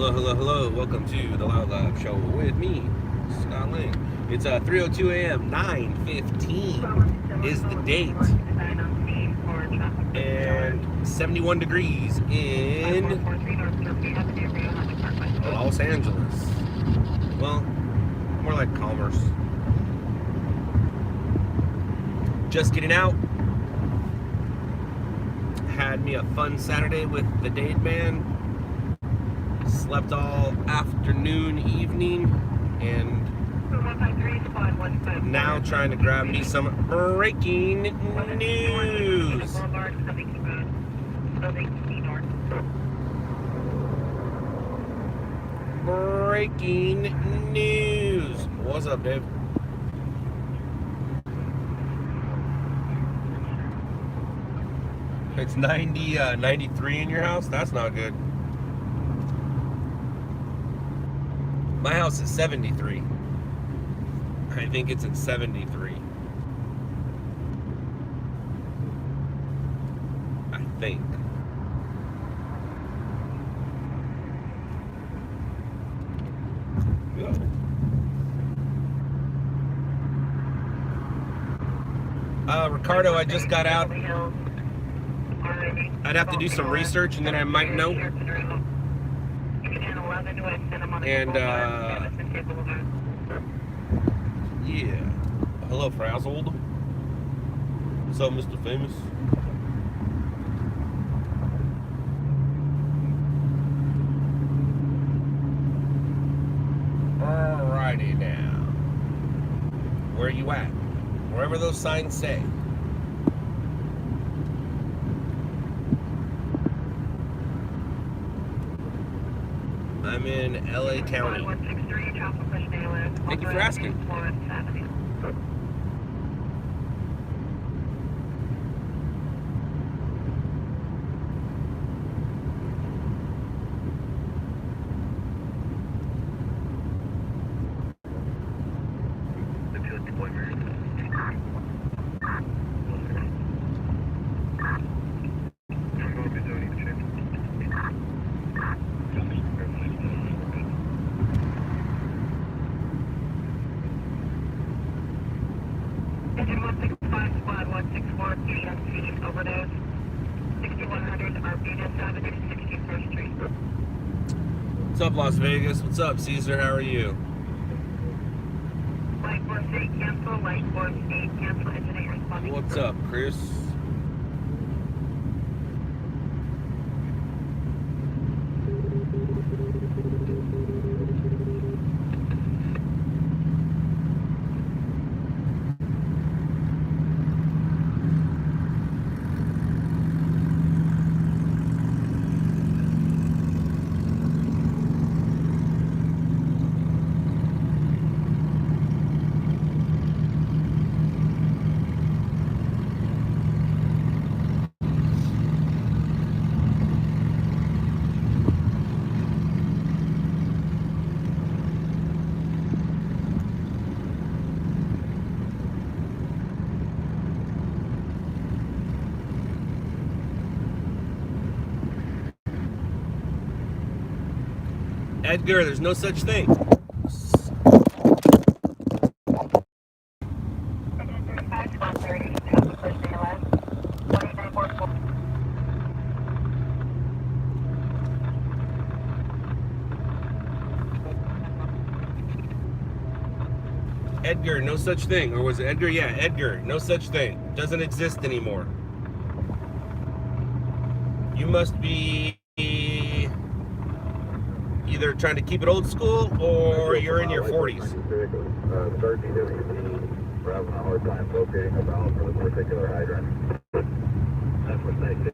Hello, hello, hello. Welcome to the LOUDLABS show with me, Scott Lang. It's 3:02 a.m. 9:15 is the date, and 71 degrees in Los Angeles. Well, more like Commerce. Just getting out. Had me a fun Saturday with the Dade band. Slept all afternoon, evening, and now trying to grab me some breaking news. Breaking news. What's up, Dave? It's 93 in your house? That's not good. My house is 73. I think it's at 73. I think. Go. Ricardo, I just got out. I'd have to do some research and then I might know. And yeah. Hello, Frazzled. What's up, Mr. Famous? Alrighty now. Where are you at? Wherever those signs say. I'm in LA County. Thank you for asking. What's up, Las Vegas? What's up, Caesar? How are you? What's up, Chris? Edgar, there's no such thing. Edgar, no such thing. Or was it Edgar? Yeah, Edgar, no such thing. Doesn't exist anymore. You must be either trying to keep it old school or you're in your 40s. We're having a hard time locating a valve for this particular hydrant. That's what they say.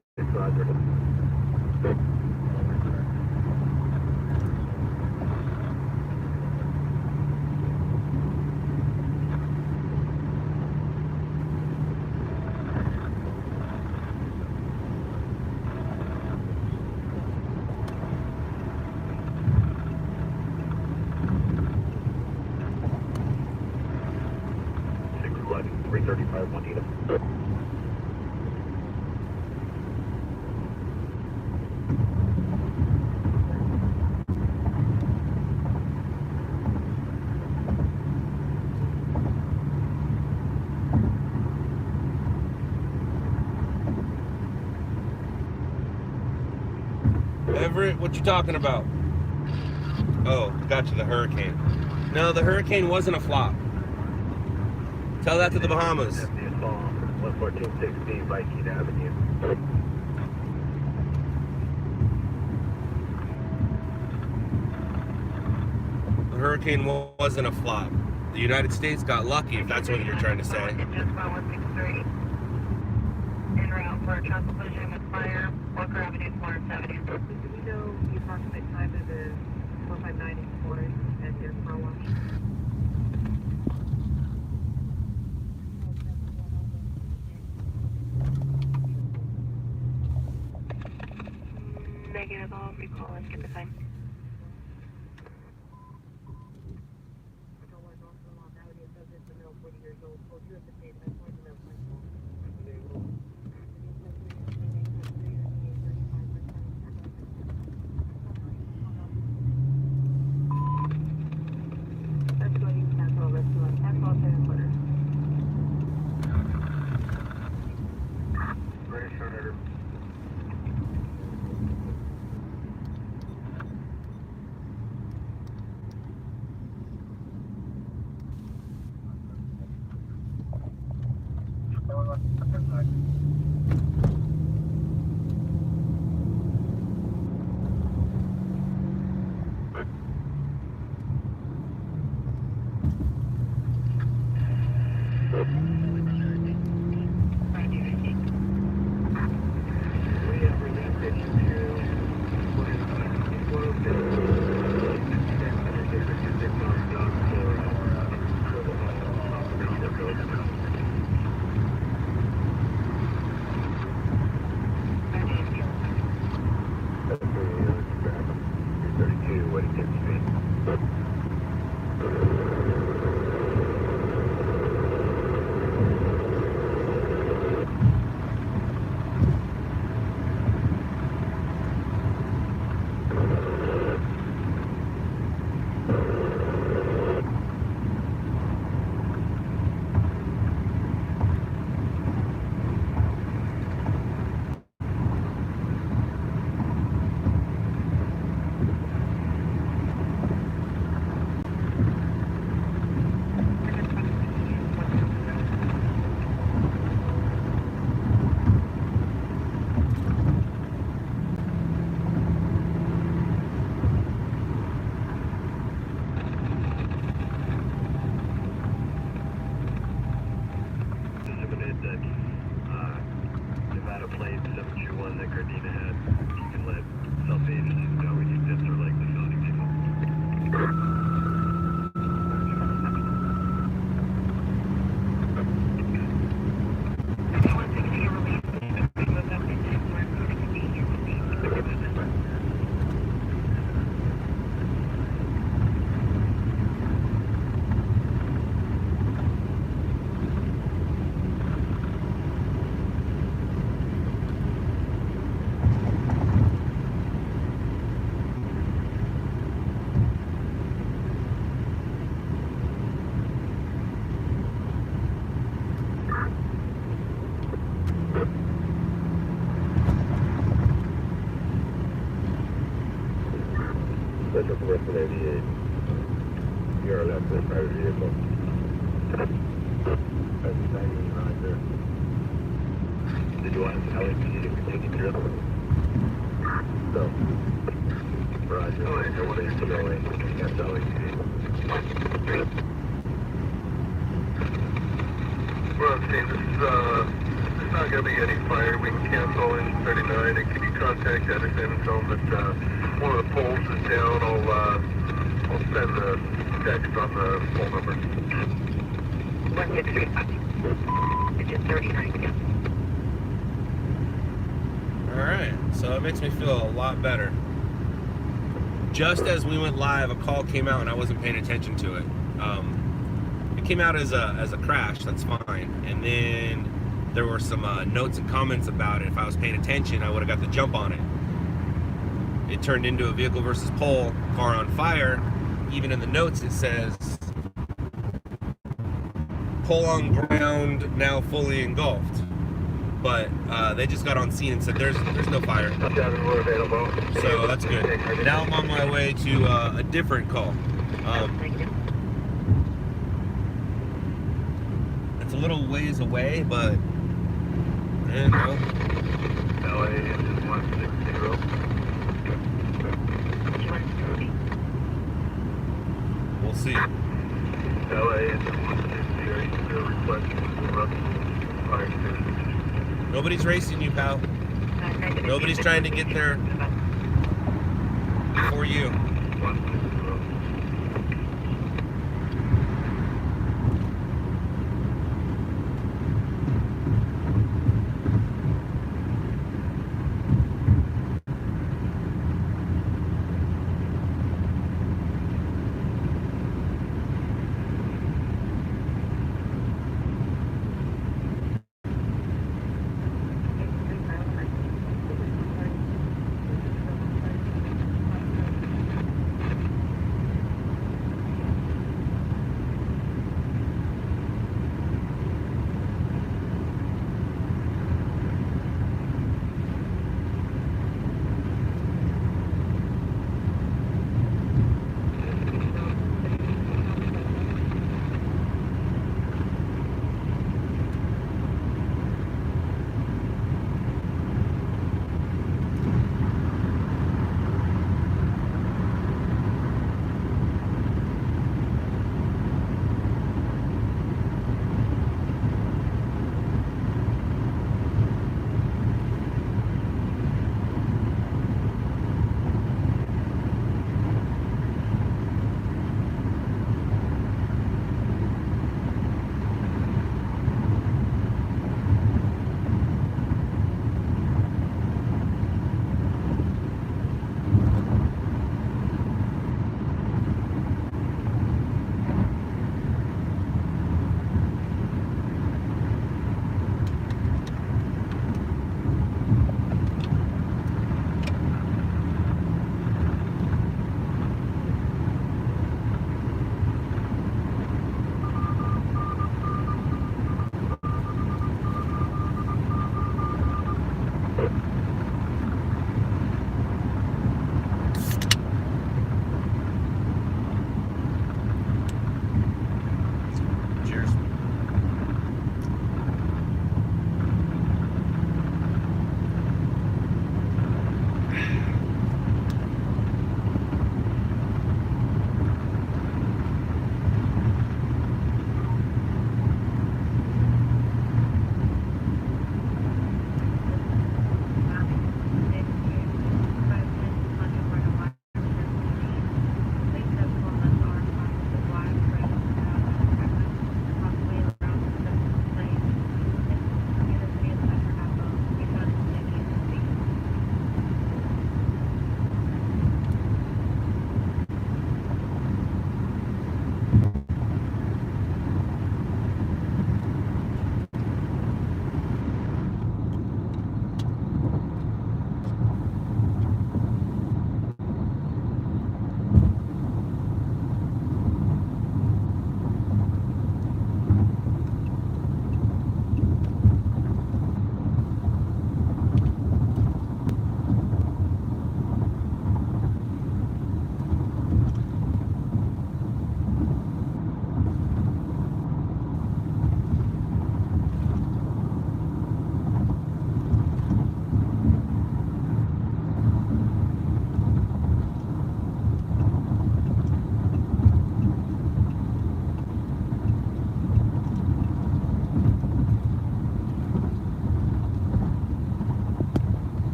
Everett, what you talking about? Oh, gotcha, the hurricane. No, the hurricane wasn't a flop. Tell that to the Bahamas. 11460 Viking Avenue. The hurricane wasn't a flop. The United States got lucky, if that's what you're trying to say. Just 163. En route for a truck collision with fire, Walker Avenue, 470. Do we know the approximate time of the 4594 and your car wash? Negative, I'll recall and get the time. British Senator. Nevada plate 721 that Gardena had. You can let self agencies know when you tips or like facility people. Special Commercial 88. You're left with private vehicle. That's 90 right there. Did you want an LAPD to continue trip? No. Roger. Oh, I want to get LA. That's LAPD. Well, Steve, there's not going to be any fire. We can cancel in 39. And can you contact Edison and tell them that one of the poles is down? I'll send the text on the pole number. 163. It's just 39. Yeah. Alright, so it makes me feel a lot better. Just as we went live, a call came out and I wasn't paying attention to it. It came out as a crash, that's fine. And then there were some notes and comments about it. If I was paying attention, I would have got the jump on it. It turned into a vehicle versus pole, car on fire. Even in the notes it says, pole on ground, now fully engulfed. but they just got on scene and said there's no fire. We're available. So that's good. Now I'm on my way to a different call. It's a little ways away, but you know. LA engine 160. We'll see. LA engine 160. Still requesting fire station. Nobody's racing you, pal. Nobody's trying to get there before you. 160.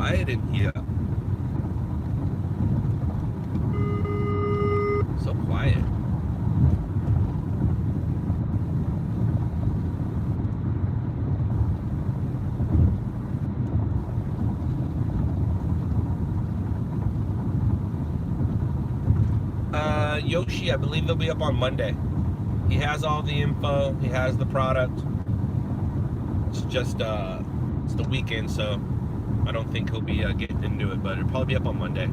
quiet in here. So quiet. Yoshi, I believe they'll be up on Monday. He has all the info. He has the product. It's just it's the weekend, so I don't think he'll be getting into it, but it'll probably be up on Monday.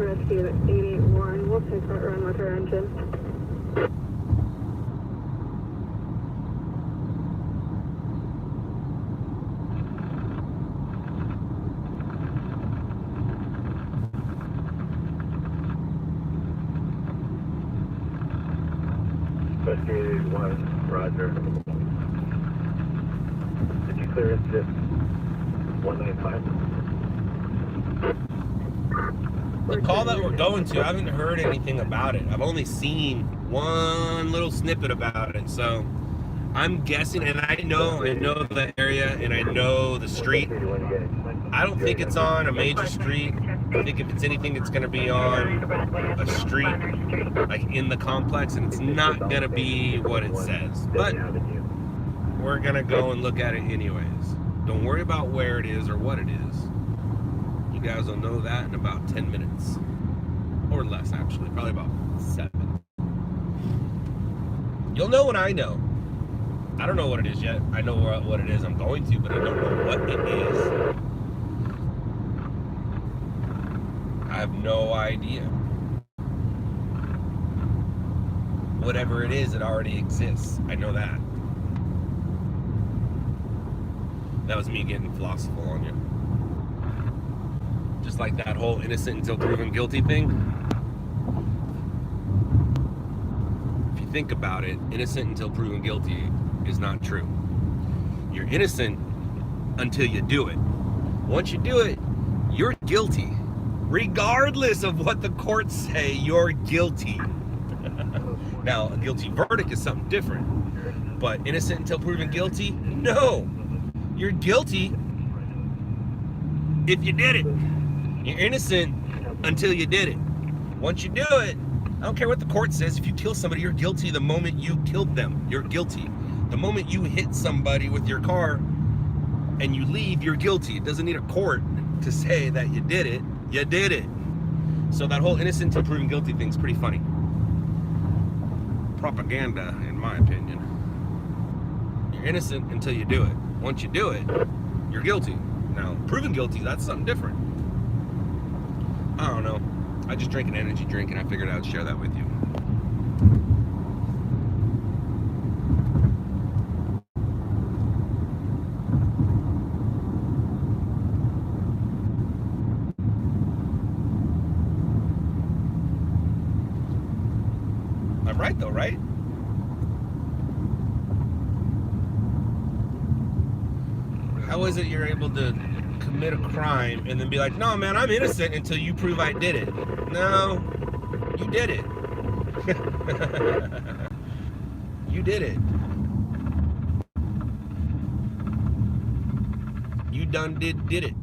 rescue at 881. We'll take that run with our engine. Rescue 881, roger. Did you clear incident 195? The call that we're going to, I haven't heard anything about it. I've only seen one little snippet about it, so I'm guessing, and I know the area and I know the street. I don't think it's on a major street. I think if it's anything, it's going to be on a street, like in the complex, and it's not going to be what it says. But we're going to go and look at it anyways. Don't worry about where it is or what it is. You guys will know that in about 10 minutes. Or less, actually. Probably about 7. You'll know when I know. I don't know what it is yet. I know what it is I'm going to, but I don't know what it is. I have no idea. Whatever it is, it already exists. I know that. That was me getting philosophical on you. Just like that whole innocent until proven guilty thing. If you think about it, innocent until proven guilty is not true. You're innocent until you do it. Once you do it, you're guilty. Regardless of what the courts say, you're guilty. Now, a guilty verdict is something different. But innocent until proven guilty? No. You're guilty if you did it. You're innocent until you did it. Once you do it, I don't care what the court says. If you kill somebody, you're guilty the moment you killed them. You're guilty. The moment you hit somebody with your car and you leave, you're guilty. It doesn't need a court to say that you did it. You did it. So that whole innocent until proven guilty thing's pretty funny. Propaganda, in my opinion. You're innocent until you do it. Once you do it, you're guilty. Now, proven guilty, that's something different. I don't know. I just drank an energy drink and I figured I would share that with you. I'm right though, right? How is it you're able to commit a crime and then be like, no man, I'm innocent until you prove I did it? No, you did it. You did it. You done did it.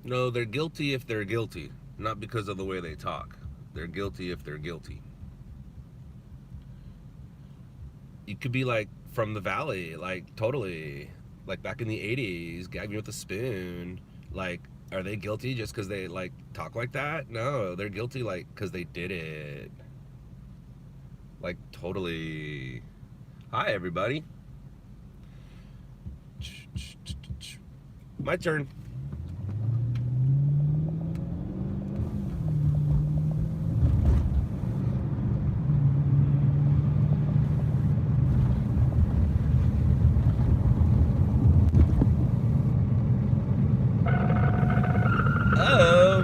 No, they're guilty if they're guilty, not because of the way they talk. They're guilty if they're guilty. You could be like from the valley, like totally, like back in the 80s, gag me with a spoon. Like, are they guilty just because they like talk like that? No, they're guilty like because they did it. Like totally. Hi everybody. My turn.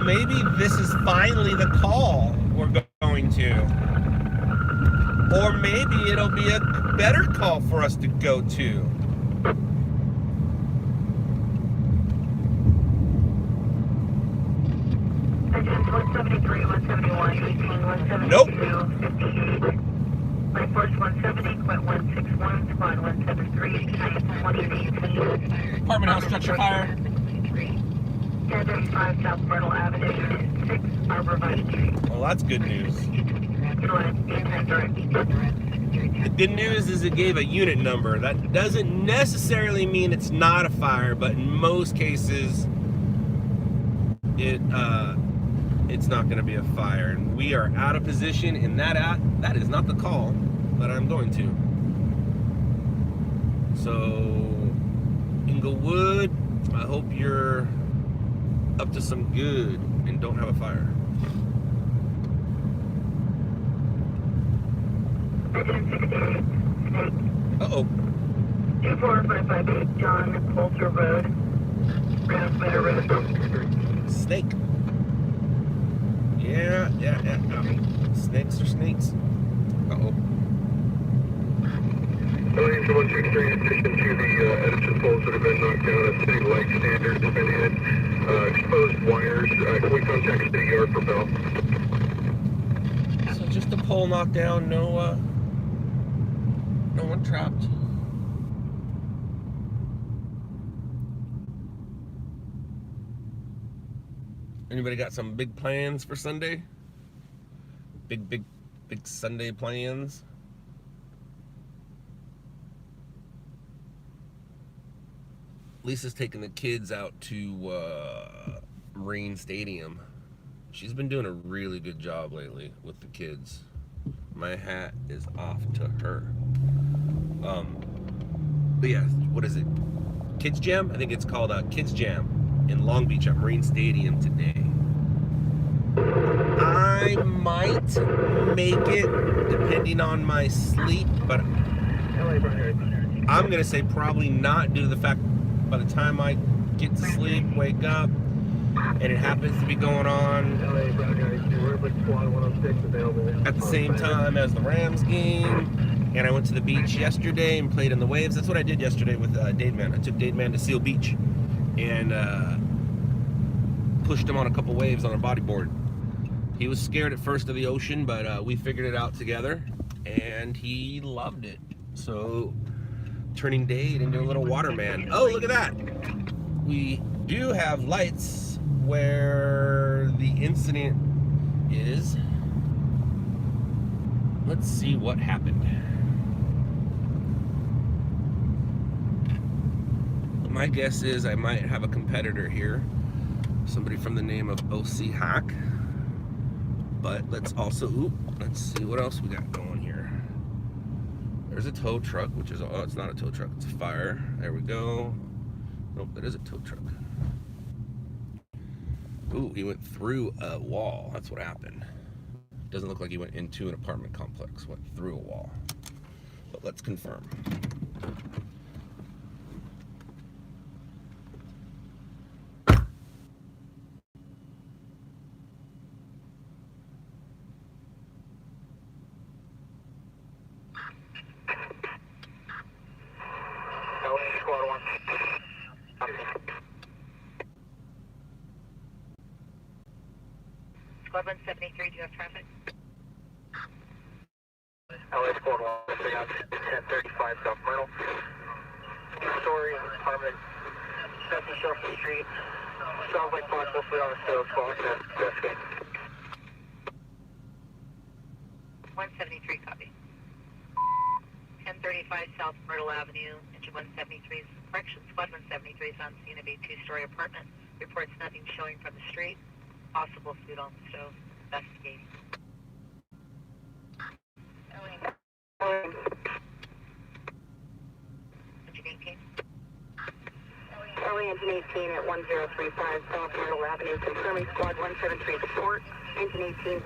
Maybe this is finally the call we're going to. Or maybe it'll be a better call for us to go to. Engines 173, 171, 18, 172, Nope. 58. Light force 170.161, squad 173, 2018. Apartment house structure fire. 1035 South Myrtle Avenue, 6 Arborvitae Street. Well, that's good news. Direct. The good news is it gave a unit number. That doesn't necessarily mean it's not a fire, but in most cases, it's not going to be a fire. And we are out of position in that is not the call that I'm going to. So, Inglewood, I hope you're up to some good and don't have a fire. Uh-oh. 24558 John Coulter Road, Transmitter Road. Snake. Yeah. Snakes are snakes. Uh-oh. Engine 163, in addition to the Edison poles that have been knocked down at city light standards have been hit. Exposed wires. Can we contact City Yard for Bell? So just a pole knocked down, no one trapped. Anybody got some big plans for Sunday? Big Sunday plans? Lisa's taking the kids out to Marine Stadium. She's been doing a really good job lately with the kids. My hat is off to her. But yeah, what is it? Kids Jam? I think it's called Kids Jam in Long Beach at Marine Stadium today. I might make it depending on my sleep, but I'm gonna say probably not due to the fact by the time I get to sleep, wake up, and it happens to be going on at the same time as the Rams game. And I went to the beach yesterday and played in the waves. That's what I did yesterday with Dademan. I took Dademan to Seal Beach and pushed him on a couple waves on a bodyboard. He was scared at first of the ocean, but we figured it out together, and he loved it. So, turning Dade into a little waterman. Oh, look at that! We do have lights where the incident is. Let's see what happened. My guess is I might have a competitor here. Somebody from the name of OC Hack. But let's also, let's see what else we got going here. There's a tow truck, which is, oh, it's not a tow truck, it's a fire. There we go. Nope, that is a tow truck. Ooh, he went through a wall. That's what happened. Doesn't look like he went into an apartment complex, went through a wall. But let's confirm. Squad 1. 1173, do you have traffic? LA Squad 1, 1035 South Myrtle. 2-story apartment, 7th Shelton Street. Sounds like possible for on the sales call. Investigate. 173, copy. 1035 South Myrtle Avenue, engine 173's, correction, squad 173 is on scene of a 2-story apartment. Reports nothing showing from the street. Possible food on the stove. Investigating. Engine 18. LA engine 18 at 1035 South Myrtle Avenue, confirming squad 173 report. Engine 18's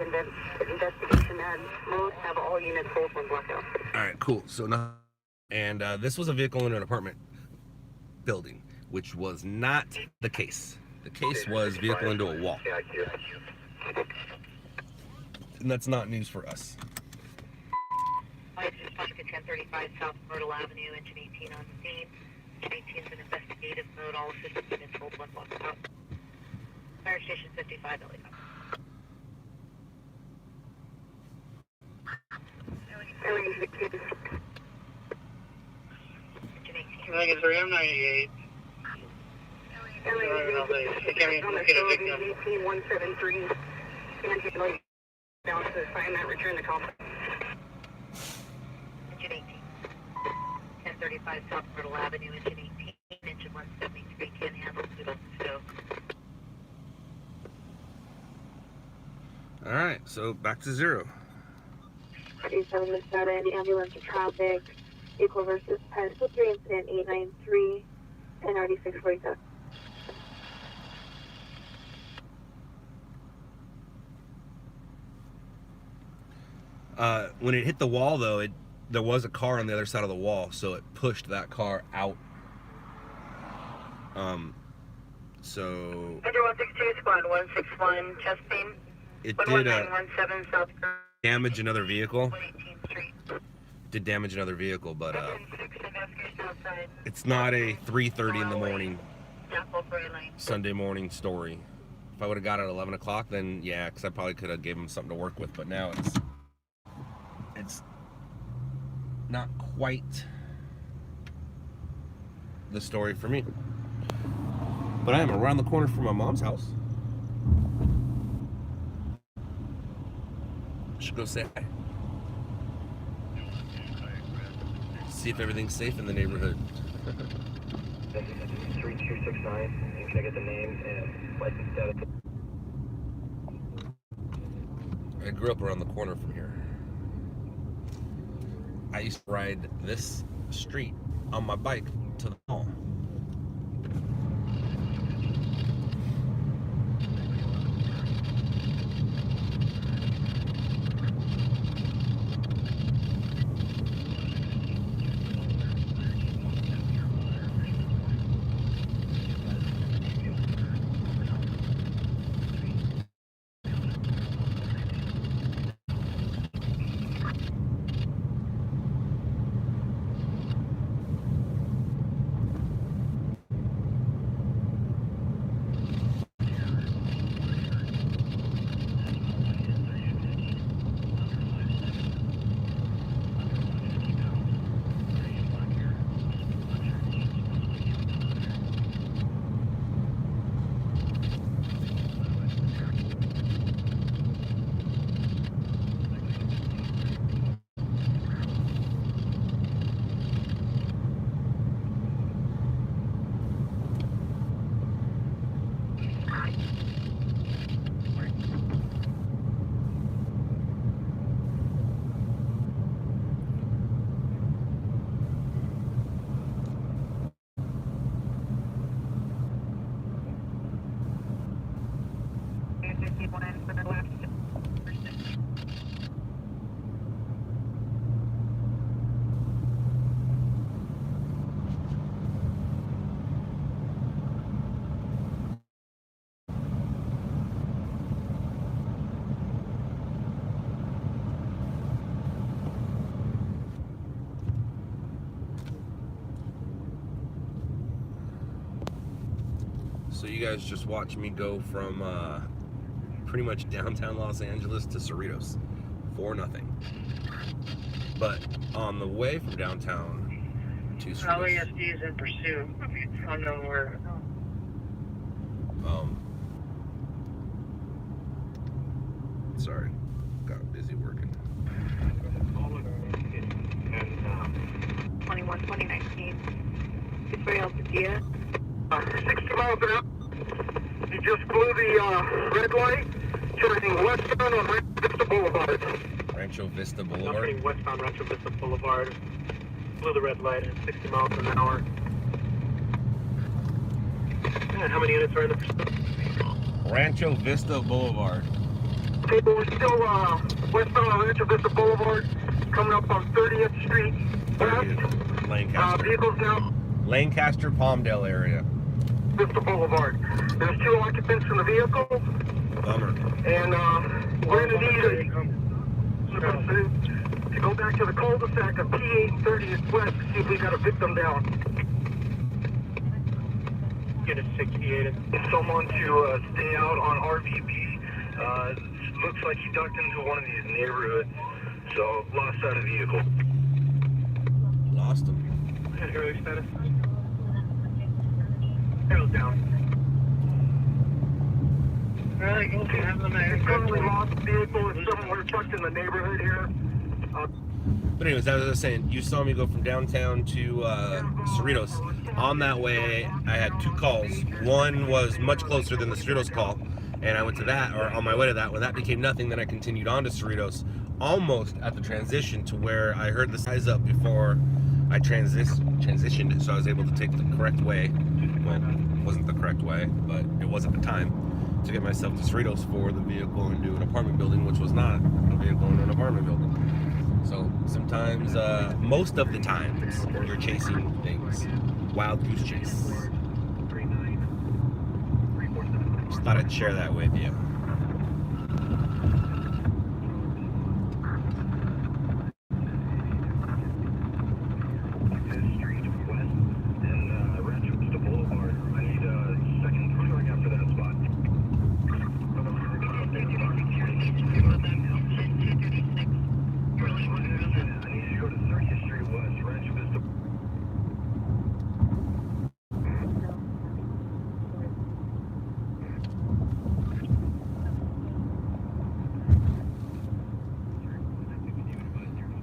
investigation and mode have all units hold one blackout. All right, cool. So now, and this was a vehicle in an apartment building, which was not the case. The case was vehicle into a wall. And that's not news for us. I just talked to 1035 South Myrtle Avenue, engine 18 on scene. Engine 18 is in investigative mode. All assistance units hold 1-1 out. Fire station 55 LE. Negative 3, I'm 98. They can't even locate a victim. 173. And down to the assignment, return the call. Engine 18. 1035 South Myrtle Avenue, engine 18, engine 173, can handle, so. All right, so back to 0. 37 Minnesota, ambulance or traffic, vehicle versus pedestal 3, incident 893, and 9647. When it hit the wall, though, there was a car on the other side of the wall, so it pushed that car out. So Under 162, squad 161, chest beam. it did 1917 South damage another vehicle. 118th Street. Did damage another vehicle, but 6 investigation outside. it's not a 3:30 in the morning, Chapel Gray Lane. Sunday morning story. If I would have got it at 11 o'clock, then yeah, because I probably could have given him something to work with. But now it's not quite the story for me. But I am around the corner from my mom's house. Should go say hi. See if everything's safe in the neighborhood. 3269, can I get the name and license status? I grew up around the corner from here. I used to ride this street on my bike to the mall. So you guys just watch me go from pretty much downtown Los Angeles to Cerritos for nothing. But on the way from downtown to Cerritos, LASD is in pursuit. Unknown where. Sorry, got busy working. 21-2019. Victoria Alpadilla. 60 miles an hour. You just blew the red light, turning westbound on Rancho Vista Boulevard. Rancho Vista Turning Boulevard. westbound Rancho Vista Boulevard. Blew the red light at 60 miles an hour. And how many units are in the pursuit? Rancho Vista Boulevard. Okay, we're still westbound on Rancho Vista Boulevard, coming up on 30th Street west. Lancaster. Vehicles now Lancaster, Palmdale area. Vista Boulevard. There's 2 occupants in the vehicle, Bummer. and we're going to need to go back to the cul-de-sac of P8 30th West to see if we got a victim down. get a 68. Someone to stay out on RVB. Looks like he ducked into one of these neighborhoods, so lost sight of vehicle. Lost him. Hero status. Hero's down. Alright, go have the man. Currently lost vehicle is somewhere tucked in the neighborhood here. But anyways, as I was saying, you saw me go from downtown to Cerritos. On that way, I had 2 calls. One was much closer than the Cerritos call, and I went to that, or on my way to that. When that became nothing, then I continued on to Cerritos, almost at the transition to where I heard the size up before I transitioned it, so I was able to take the correct way. Well, it wasn't the correct way, but it was at the time, to get myself to Cerritos for the vehicle into an apartment building, which was not a vehicle into an apartment building. So sometimes, most of the times, you're chasing things. Wild goose chase. Just thought I'd share that with you.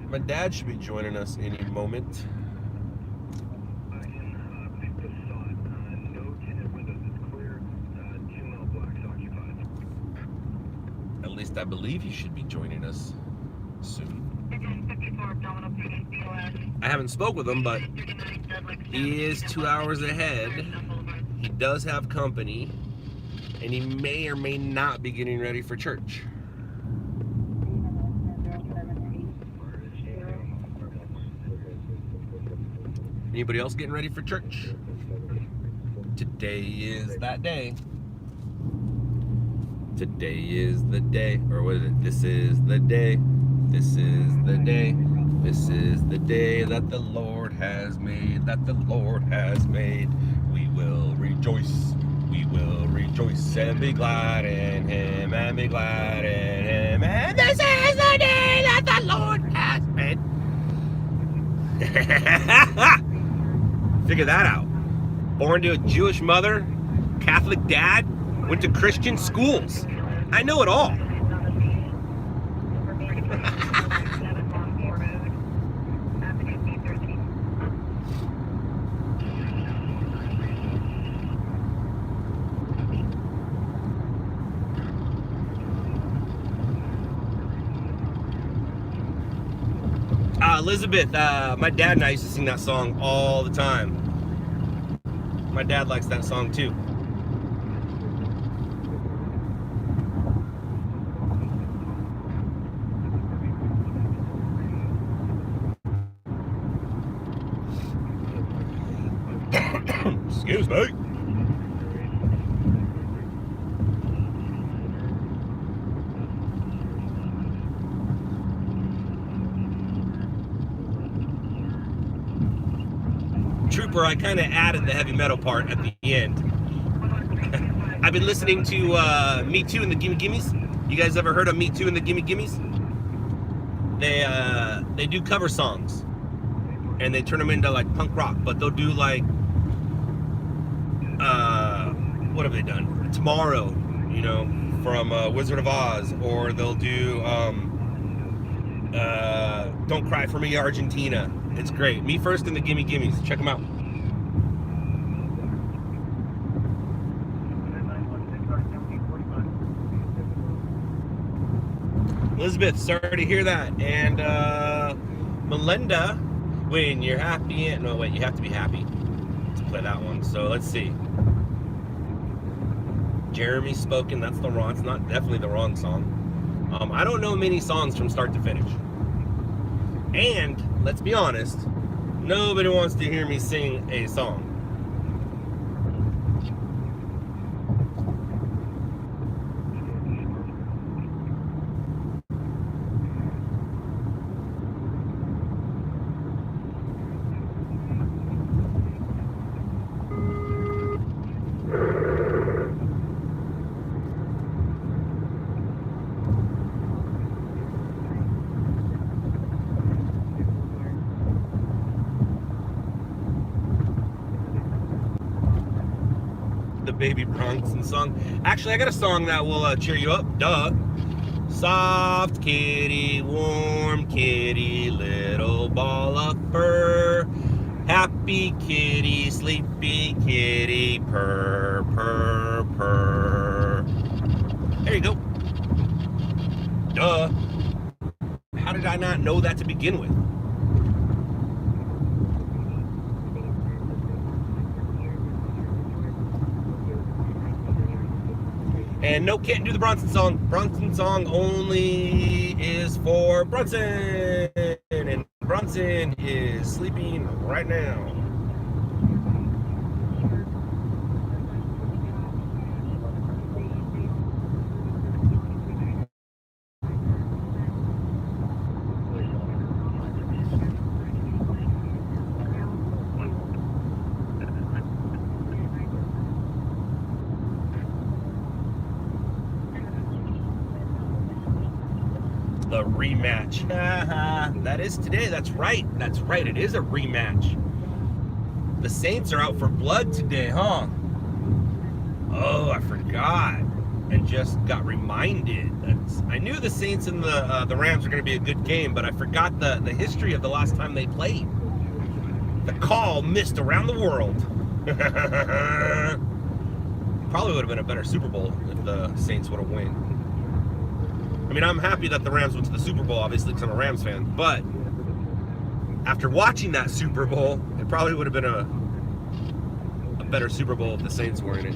My dad should be joining us any moment. At least I believe he should be joining us soon. I haven't spoke with him, but he is 2 hours ahead. He does have company, and he may or may not be getting ready for church. Anybody else getting ready for church? Today is that day. Today is the day. Or what is it? This is the day. This is the day. This is the day that the Lord has made. That the Lord has made. We will rejoice. We will rejoice and be glad in Him. And be glad in Him. And this is the day that the Lord has made. Figure that out. Born to a Jewish mother, Catholic dad, went to Christian schools. I know it all. Elizabeth, my dad and I used to sing that song all the time. My dad likes that song too. Excuse me. Trooper, I kind of added the heavy metal part at the end. I've been listening to Me Too and the Gimme Gimmes. You guys ever heard of Me Too and the Gimme Gimmes? They do cover songs, and they turn them into like punk rock, but they'll do like what have they done? Tomorrow, you know, from Wizard of Oz, or they'll do Don't Cry for Me, Argentina. It's great. Me First and the Gimme Gimmes. Check them out. Elizabeth, sorry to hear that. And Melinda, when you're happy, no wait, you have to be happy to play that one. So let's see. Jeremy Spoken, that's the wrong, it's not definitely the wrong song. I don't know many songs from start to finish. And let's be honest, nobody wants to hear me sing a song. Baby Bronson song. Actually, I got a song that will cheer you up. Duh. Soft kitty, warm kitty, little ball of fur. Happy kitty, sleepy kitty, purr, purr, purr. There you go. Duh. How did I not know that to begin with? And no, can't do the Bronson song. Bronson song only is for Bronson. And Bronson is sleeping right now. The rematch. That is today. That's right. That's right. It is a rematch. The Saints are out for blood today, huh? Oh, I forgot. And just got reminded. I knew the Saints and the Rams were going to be a good game, but I forgot the history of the last time they played. The call missed around the world. Probably would have been a better Super Bowl if the Saints would have won. I mean, I'm happy that the Rams went to the Super Bowl, obviously, because I'm a Rams fan. But after watching that Super Bowl, it probably would have been a better Super Bowl if the Saints were in it.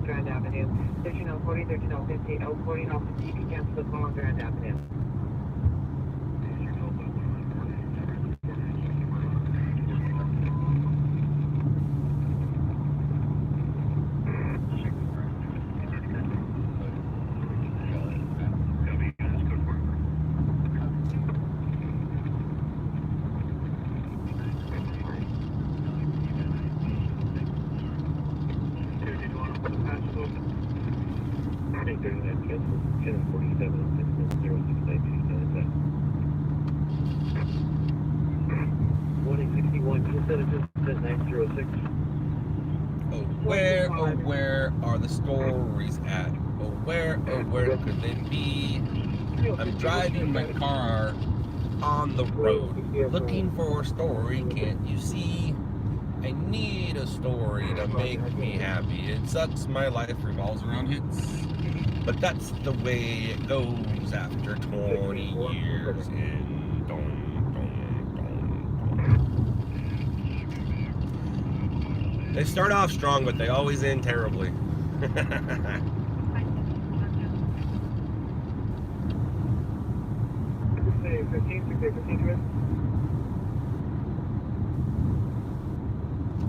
Grand Avenue, 1340, 1350, 040, off the TP cancel the call on Grand Avenue. Where are the stories at? Where could they be? I'm driving my car on the road, looking for a story, can't you see? I need a story to make me happy. It sucks, my life revolves around hits, but that's the way it goes after 20 years in. They start off strong, but they always end terribly.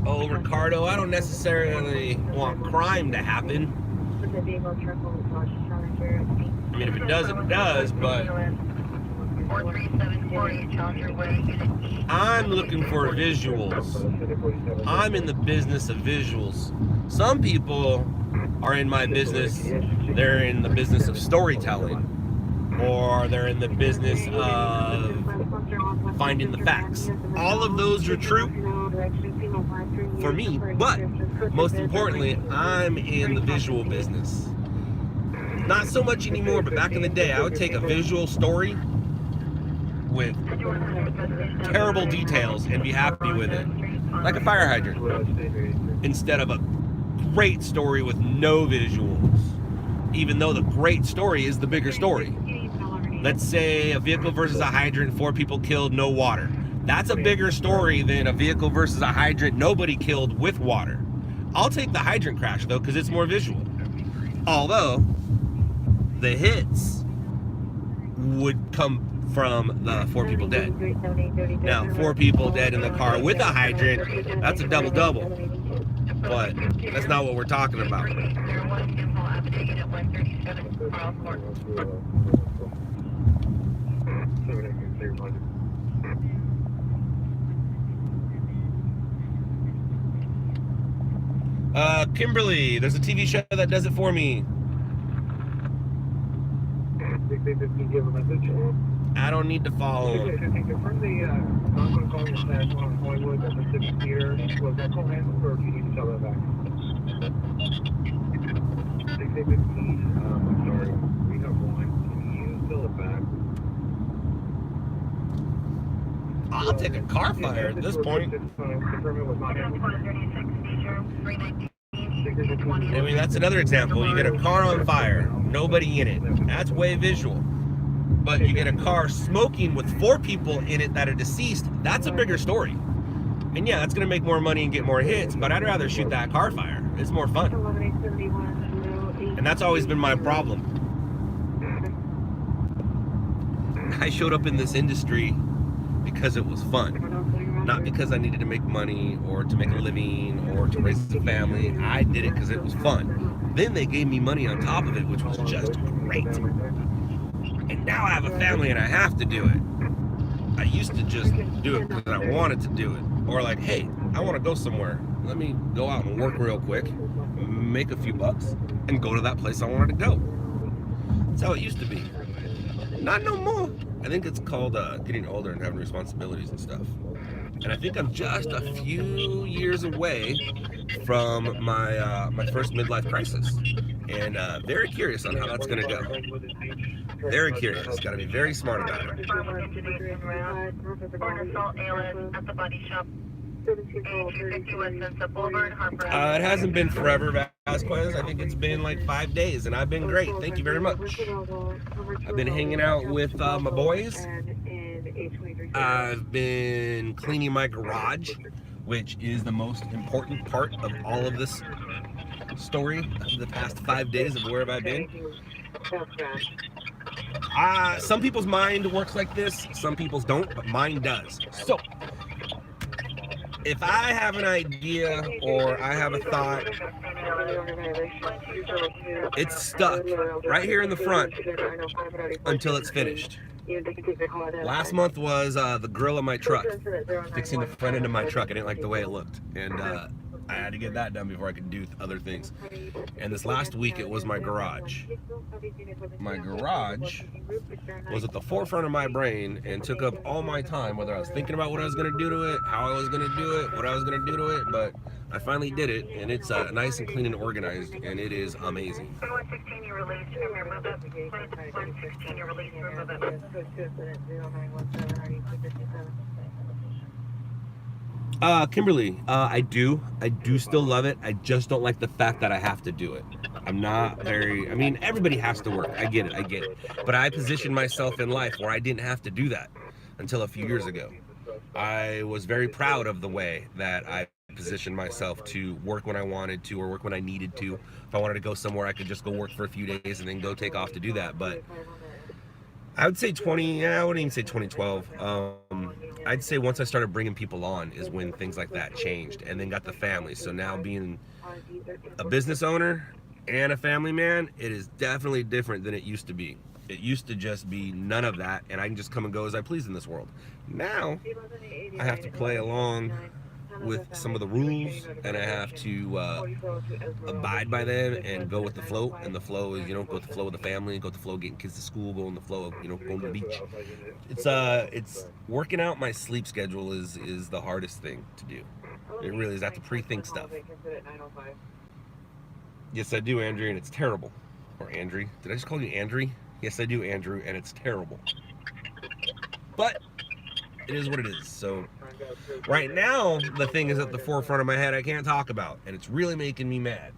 Oh, Ricardo, I don't necessarily want crime to happen. I mean, if it does, it does, but I'm looking for visuals. I'm in the business of visuals. Some people are in my business, they're in the business of storytelling, or they're in the business of finding the facts. All of those are true for me, but most importantly, I'm in the visual business. Not so much anymore, but back in the day, I would take a visual story with terrible details and be happy with it, like a fire hydrant, instead of a great story with no visuals, even though the great story is the bigger story. Let's say a vehicle versus a hydrant, 4 people killed, no water. That's a bigger story than a vehicle versus a hydrant, nobody killed with water. I'll take the hydrant crash though, because it's more visual. Although the hits would come from the 4 people dead. Now, 4 people dead in the car with a hydrant, that's a double-double. But that's not what we're talking about. Kimberly, there's a TV show that does it for me. I don't need to follow him. Confirm the non call your stash on Hollywood at the Civic Theater. Was that call handled or do you need to tell that back? 6815, I'm sorry. We have one. Can you fill it back? I'll take a car fire at this point. Confirm it was not handled. I mean, that's another example. You get a car on fire, nobody in it. That's way visual. But you get a car smoking with 4 people in it that are deceased, that's a bigger story. And yeah, that's gonna make more money and get more hits, but I'd rather shoot that car fire. It's more fun. And that's always been my problem. I showed up in this industry because it was fun. Not because I needed to make money or to make a living or to raise a family. I did it because it was fun. Then they gave me money on top of it, which was just great. And now I have a family and I have to do it. I used to just do it because I wanted to do it. Or like, hey, I want to go somewhere. Let me go out and work real quick, make a few bucks, and go to that place I wanted to go. That's how it used to be. Not no more. I think it's called getting older and having responsibilities and stuff. And I think I'm just a few years away from my first midlife crisis. And very curious on how that's going to go. Very curious. Got to be very smart about it. It hasn't been forever, Vasquez. I think it's been like 5 days, and I've been great. Thank you very much. I've been hanging out with my boys. I've been cleaning my garage, which is the most important part of all of this story of the past 5 days of where have I been. Some people's mind works like this, some people's don't, but mine does. So, if I have an idea or I have a thought, it's stuck right here in the front until it's finished. Last month was the grill of my truck, fixing the front end of my truck. I didn't like the way it looked, and I had to get that done before I could do other things. And this last week it was my garage. My garage was at the forefront of my brain and took up all my time, whether I was thinking about what I was going to do to it, how I was going to do it, what I was going to do to it, but I finally did it, and it's nice and clean and organized, and it is amazing. 116, you released from your move-up. 116, you released from move-up. Kimberly, I do still love it. I just don't like the fact that I have to do it. I'm not very, I mean, everybody has to work. I get it. But I positioned myself in life where I didn't have to do that until a few years ago. I was very proud of the way that I positioned myself to work when I wanted to or work when I needed to. If I wanted to go somewhere, I could just go work for a few days and then go take off to do that. But I would say I wouldn't even say 2012. I'd say once I started bringing people on is when things like that changed, and then got the family. So now being a business owner and a family man, it is definitely different than it used to be. It used to just be none of that, and I can just come and go as I please in this world. Now, I have to play along with some of the rules, and I have to abide by them and go with the flow. And the flow is, go with the flow of the family, go with the flow of getting kids to school, go in the flow of, going to the beach. It's working out my sleep schedule is the hardest thing to do. It really is. I have to pre-think stuff. Yes, I do, Andrew, and it's terrible. Or Andrew. Did I just call you Andrew? Yes, I do, Andrew, and it's terrible. But it is what it is. So right now, the thing is at the forefront of my head I can't talk about, and it's really making me mad.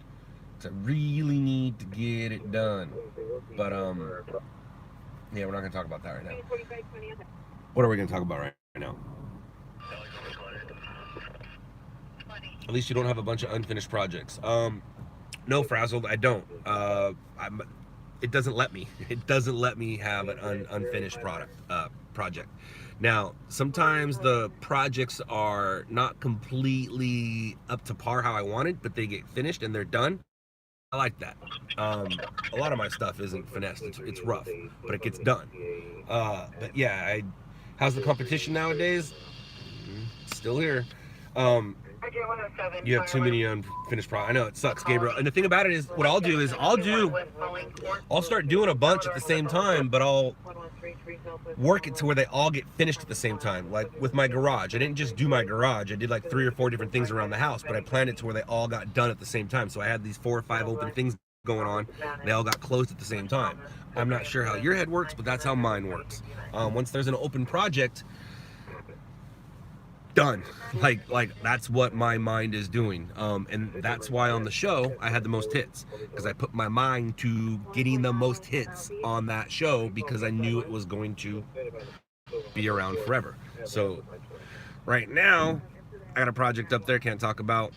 I really need to get it done. But yeah, we're not gonna talk about that right now. What are we gonna talk about right now? At least you don't have a bunch of unfinished projects. No, Frazzled, I don't. It doesn't let me. It doesn't let me have an unfinished project. Now, sometimes the projects are not completely up to par how I wanted, but they get finished and they're done. I like that. A lot of my stuff isn't finessed. It's rough, but it gets done. But yeah, how's the competition nowadays? Still here. You have too many unfinished projects. I know it sucks, Gabriel. And the thing about it is, what I'll do is I'll start doing a bunch at the same time, but I'll work it to where they all get finished at the same time. Like with my garage, I didn't just do my garage. I did like 3 or 4 different things around the house, but I planned it to where they all got done at the same time. So I had these 4 or 5 open things going on. They all got closed at the same time. I'm not sure how your head works, but that's how mine works. Once there's an open project, done. Like that's what my mind is doing, and that's why on the show I had the most hits, because I put my mind to getting the most hits on that show because I knew it was going to be around forever. So right now I got a project up there, can't talk about,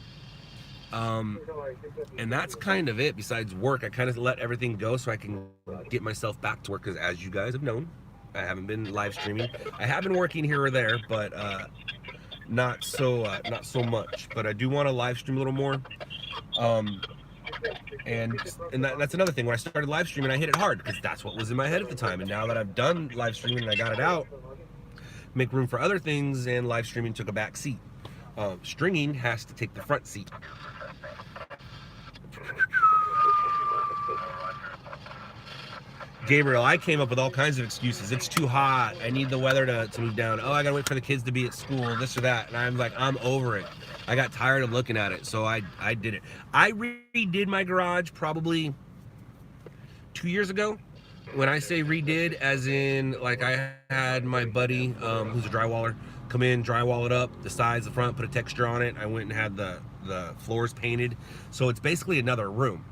and that's kind of it. Besides work, I kind of let everything go so I can get myself back to work, because as you guys have known, I haven't been live streaming. I have been working here or there, but not so much. But I do want to live stream a little more, and that's another thing. When I started live streaming, I hit it hard because that's what was in my head at the time. And now that I've done live streaming and I got it out, make room for other things, and live streaming took a back seat. Stringing has to take the front seat. Gabriel, I came up with all kinds of excuses. It's too hot. I need the weather to move down. Oh, I gotta wait for the kids to be at school, this or that. And I'm like, I'm over it. I got tired of looking at it, so I did it. I redid my garage probably 2 years ago. When I say redid, as in like I had my buddy, who's a drywaller, come in, drywall it up, the sides, the front, put a texture on it. I went and had the floors painted. So it's basically another room.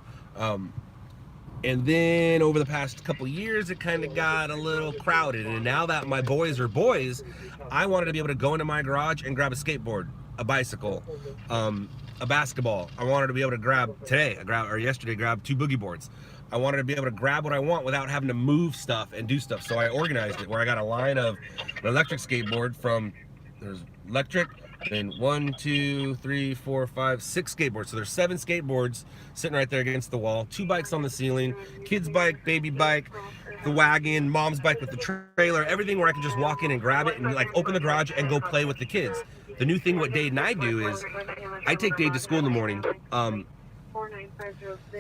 And then over the past couple years, it kind of got a little crowded. And now that my boys are boys, I wanted to be able to go into my garage and grab a skateboard, a bicycle, a basketball. I wanted to be able to grab yesterday, grab 2 boogie boards. I wanted to be able to grab what I want without having to move stuff and do stuff. So I organized it where I got a line of an electric skateboard there's electric, and 1, 2, 3, 4, 5, 6 skateboards. So there's 7 skateboards sitting right there against the wall, 2 bikes on the ceiling, kid's bike, baby bike, the wagon, mom's bike with the trailer, everything where I can just walk in and grab it and like open the garage and go play with the kids. The new thing what Dade and I do is I take Dade to school in the morning.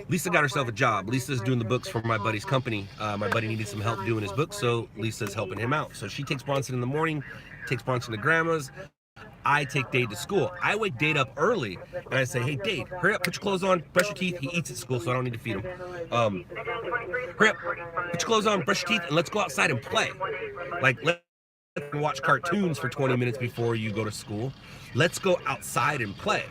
Lisa got herself a job. Lisa's doing the books for my buddy's company. My buddy needed some help doing his books, so Lisa's helping him out. So she takes Bronson in the morning, takes Bronson to grandma's. I take Dade to school. I wake Dade up early and I say, hey Dade, hurry up, put your clothes on, brush your teeth. He eats at school, so I don't need to feed him. Hurry up, put your clothes on, brush your teeth, and let's go outside and play. Like, let's watch cartoons for 20 minutes before you go to school. Let's go outside and play.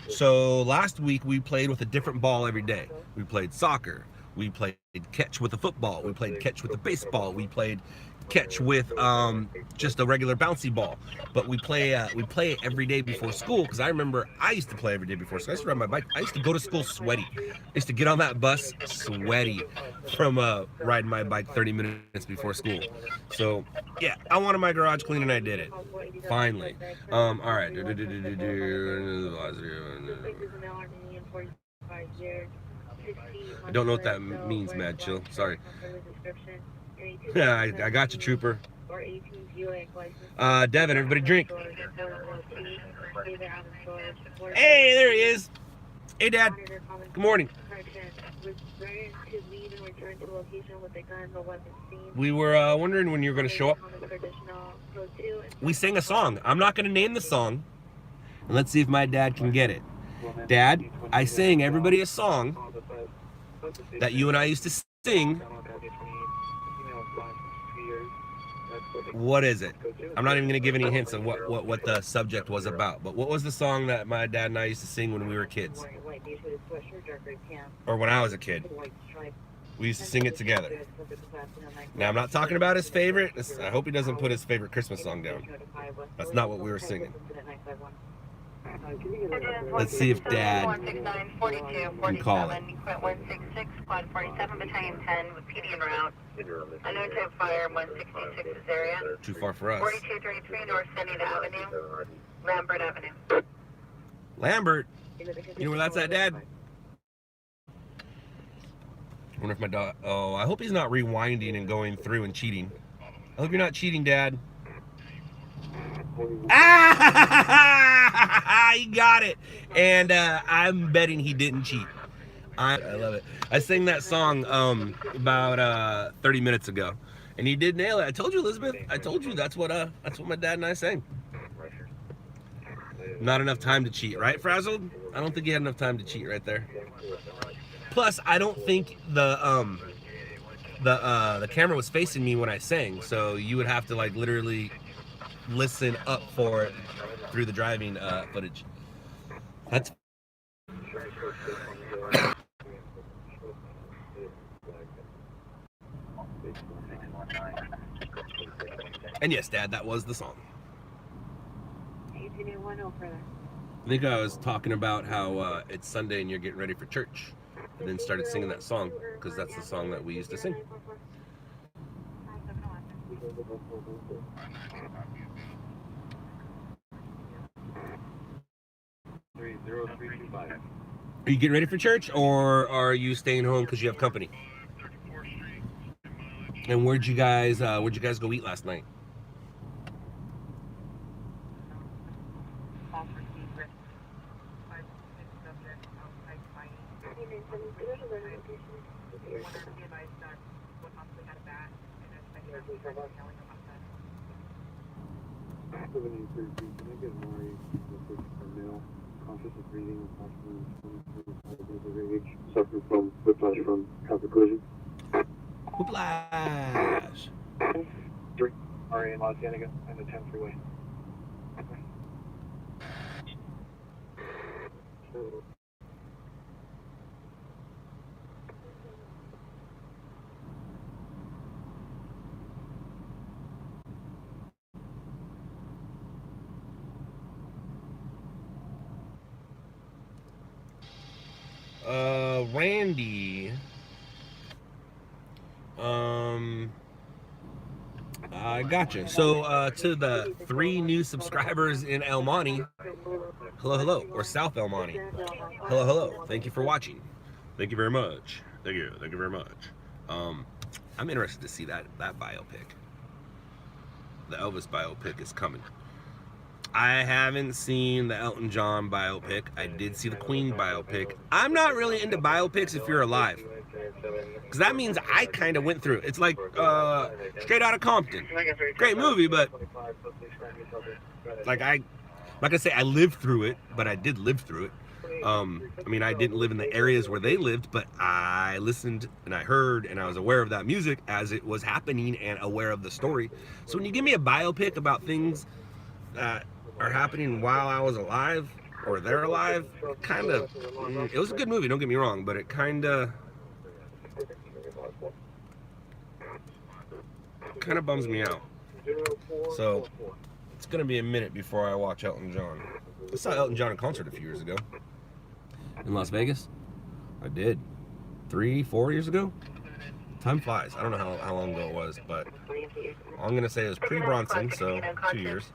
So last week we played with a different ball every day. We played soccer. We played catch with a football. We played catch with a baseball. We played catch with just a regular bouncy ball. But we play every day before school, because I remember I used to play every day before school. I used to ride my bike. I used to go to school sweaty. I used to get on that bus sweaty from riding my bike 30 minutes before school. So yeah, I wanted my garage clean and I did it. Finally. All right. I don't know what that means, Mad Chill. Sorry. Yeah, I got you, Trooper. or 18 Buick license. Devin, everybody drink. Either out of storage or Hey, there he is. Hey, Dad. monitor common Good morning. correction. Was ready to leave and return to location with a gun but wasn't seen. We were wondering when you were going to show up. Common traditional code 2 and We sang a song. I'm not going to name the song. And let's see if my dad can get it. Dad, I sang everybody a song that you and I used to sing. What is it? I'm not even going to give any hints of what the subject was about. But what was the song that my dad and I used to sing when we were kids? Or when I was a kid? We used to sing it together. Now, I'm not talking about his favorite. I hope he doesn't put his favorite Christmas song down. That's not what we were singing. Let's see if Dad can call it. 166, Quad 47, Battalion 10 with PD en route. Unknown type fire, 166 this area. Too far for us. 4233 North Senate Avenue, Lambert Avenue. Lambert? You know where that's at, Dad? I wonder if my dog... Oh, I hope he's not rewinding and going through and cheating. I hope you're not cheating, Dad. Ah! He got it. And I'm betting he didn't cheat. I love it. I sang that song about 30 minutes ago, and he did nail it. I told you, Elizabeth. I told you that's what my dad and I sang. Not enough time to cheat, right, Frazzled? I don't think he had enough time to cheat right there. Plus, I don't think the camera was facing me when I sang, so you would have to like literally listen up for it through the driving footage. That's and yes, Dad, that was the song. 1881 over. I think I was talking about how it's Sunday and you're getting ready for church, and then started singing that song because that's the song that we used to sing. Are you getting ready for church, or are you staying home because you have company? And where'd you guys go eat last night? Suffering from whiplash from traffic collision. Whiplash. 3 RA in Los Angeles and the 10 freeway. Randy. I gotcha. So, to the 3 new subscribers in El Monte, hello, hello, or South El Monte, hello, hello. Thank you for watching. Thank you very much. Thank you very much. I'm interested to see that biopic. The Elvis biopic is coming. I haven't seen the Elton John biopic. I did see the Queen biopic. I'm not really into biopics if you're alive, because that means I kind of went through it. It's like Straight Outta Compton. Great movie, but like I'm not gonna say I lived through it, but I did live through it. I mean, I didn't live in the areas where they lived, but I listened and I heard and I was aware of that music as it was happening and aware of the story. So when you give me a biopic about things that are happening while I was alive or they're alive, kind of, it was a good movie, don't get me wrong, but it kind of bums me out. So it's gonna be a minute before I watch Elton John. I saw Elton John in concert a few years ago in Las Vegas. I did 3-4 years ago. Time flies. I don't know how long ago it was, but I'm gonna say it was pre-Bronson, so 2 years.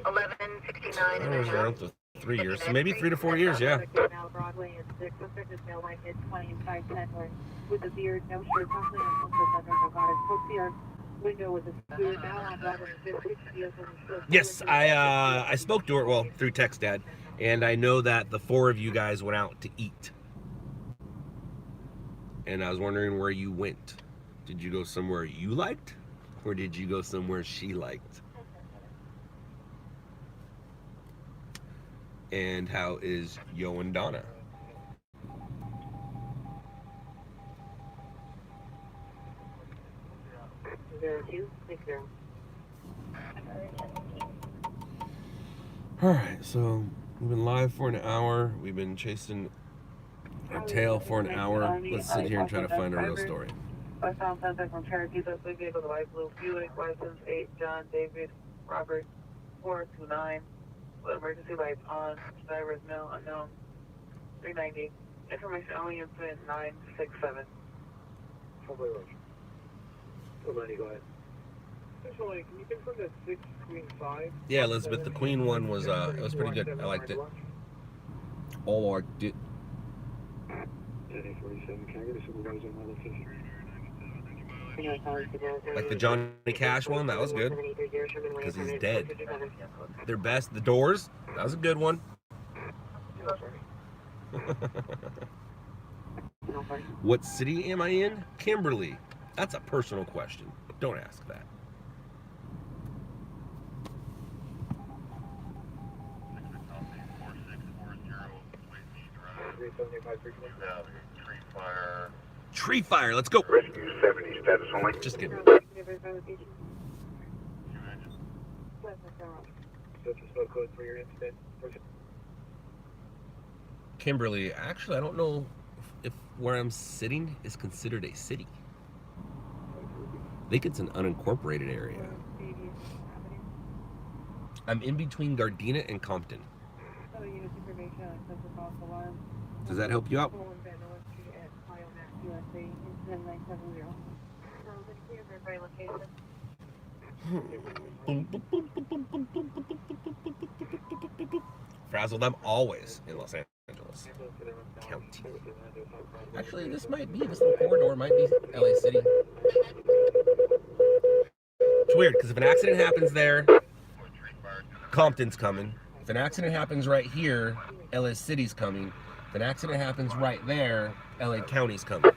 1169 I was around for 3 years, so maybe 3 to 4 years, yeah. Broadway and 6. Suspect is male, like 20 and 5'10", with a beard, no shirt, possibly on no goddess. Post CR window with the scooter now. I'm driving the 60 of them. Yes, I spoke to her, well, through text, Dad, and I know that the 4 of you guys went out to eat. And I was wondering where you went. Did you go somewhere you liked, or did you go somewhere she liked? And how is Yo and Donna? All right, so we've been live for an hour. We've been chasing our tail for an hour. Let's sit here and try to find a real story. I found contact from Cherokee, so we gave the light blue Buick, license 8, John David Robert 429, with emergency lights on, driver's mail unknown, 390. Information only incident 967. Probably right. So Lenny, go ahead. Actually, can you confirm that 6 Queen 5? Yeah, Elizabeth, the Queen one was it was pretty good. I liked it. Oh, I did. 1047, can I get a supervisor on the 50? Like the Johnny Cash one, that was good. Because he's dead. Their best, The Doors, that was a good one. What city am I in? Kimberly. That's a personal question. Don't ask that. Tree fire, let's go. Rescue 70, status only. Just kidding. Such a smoke code for your incident. Kimberly, actually, I don't know if where I'm sitting is considered a city. I think it's an unincorporated area. I'm in between Gardena and Compton. Does that help you out? Frazzled, I'm always in Los Angeles County. Actually, this little corridor might be LA City. It's weird, because if an accident happens there, Compton's coming. If an accident happens right here, LA City's coming. If an accident happens right there, LA County's coming.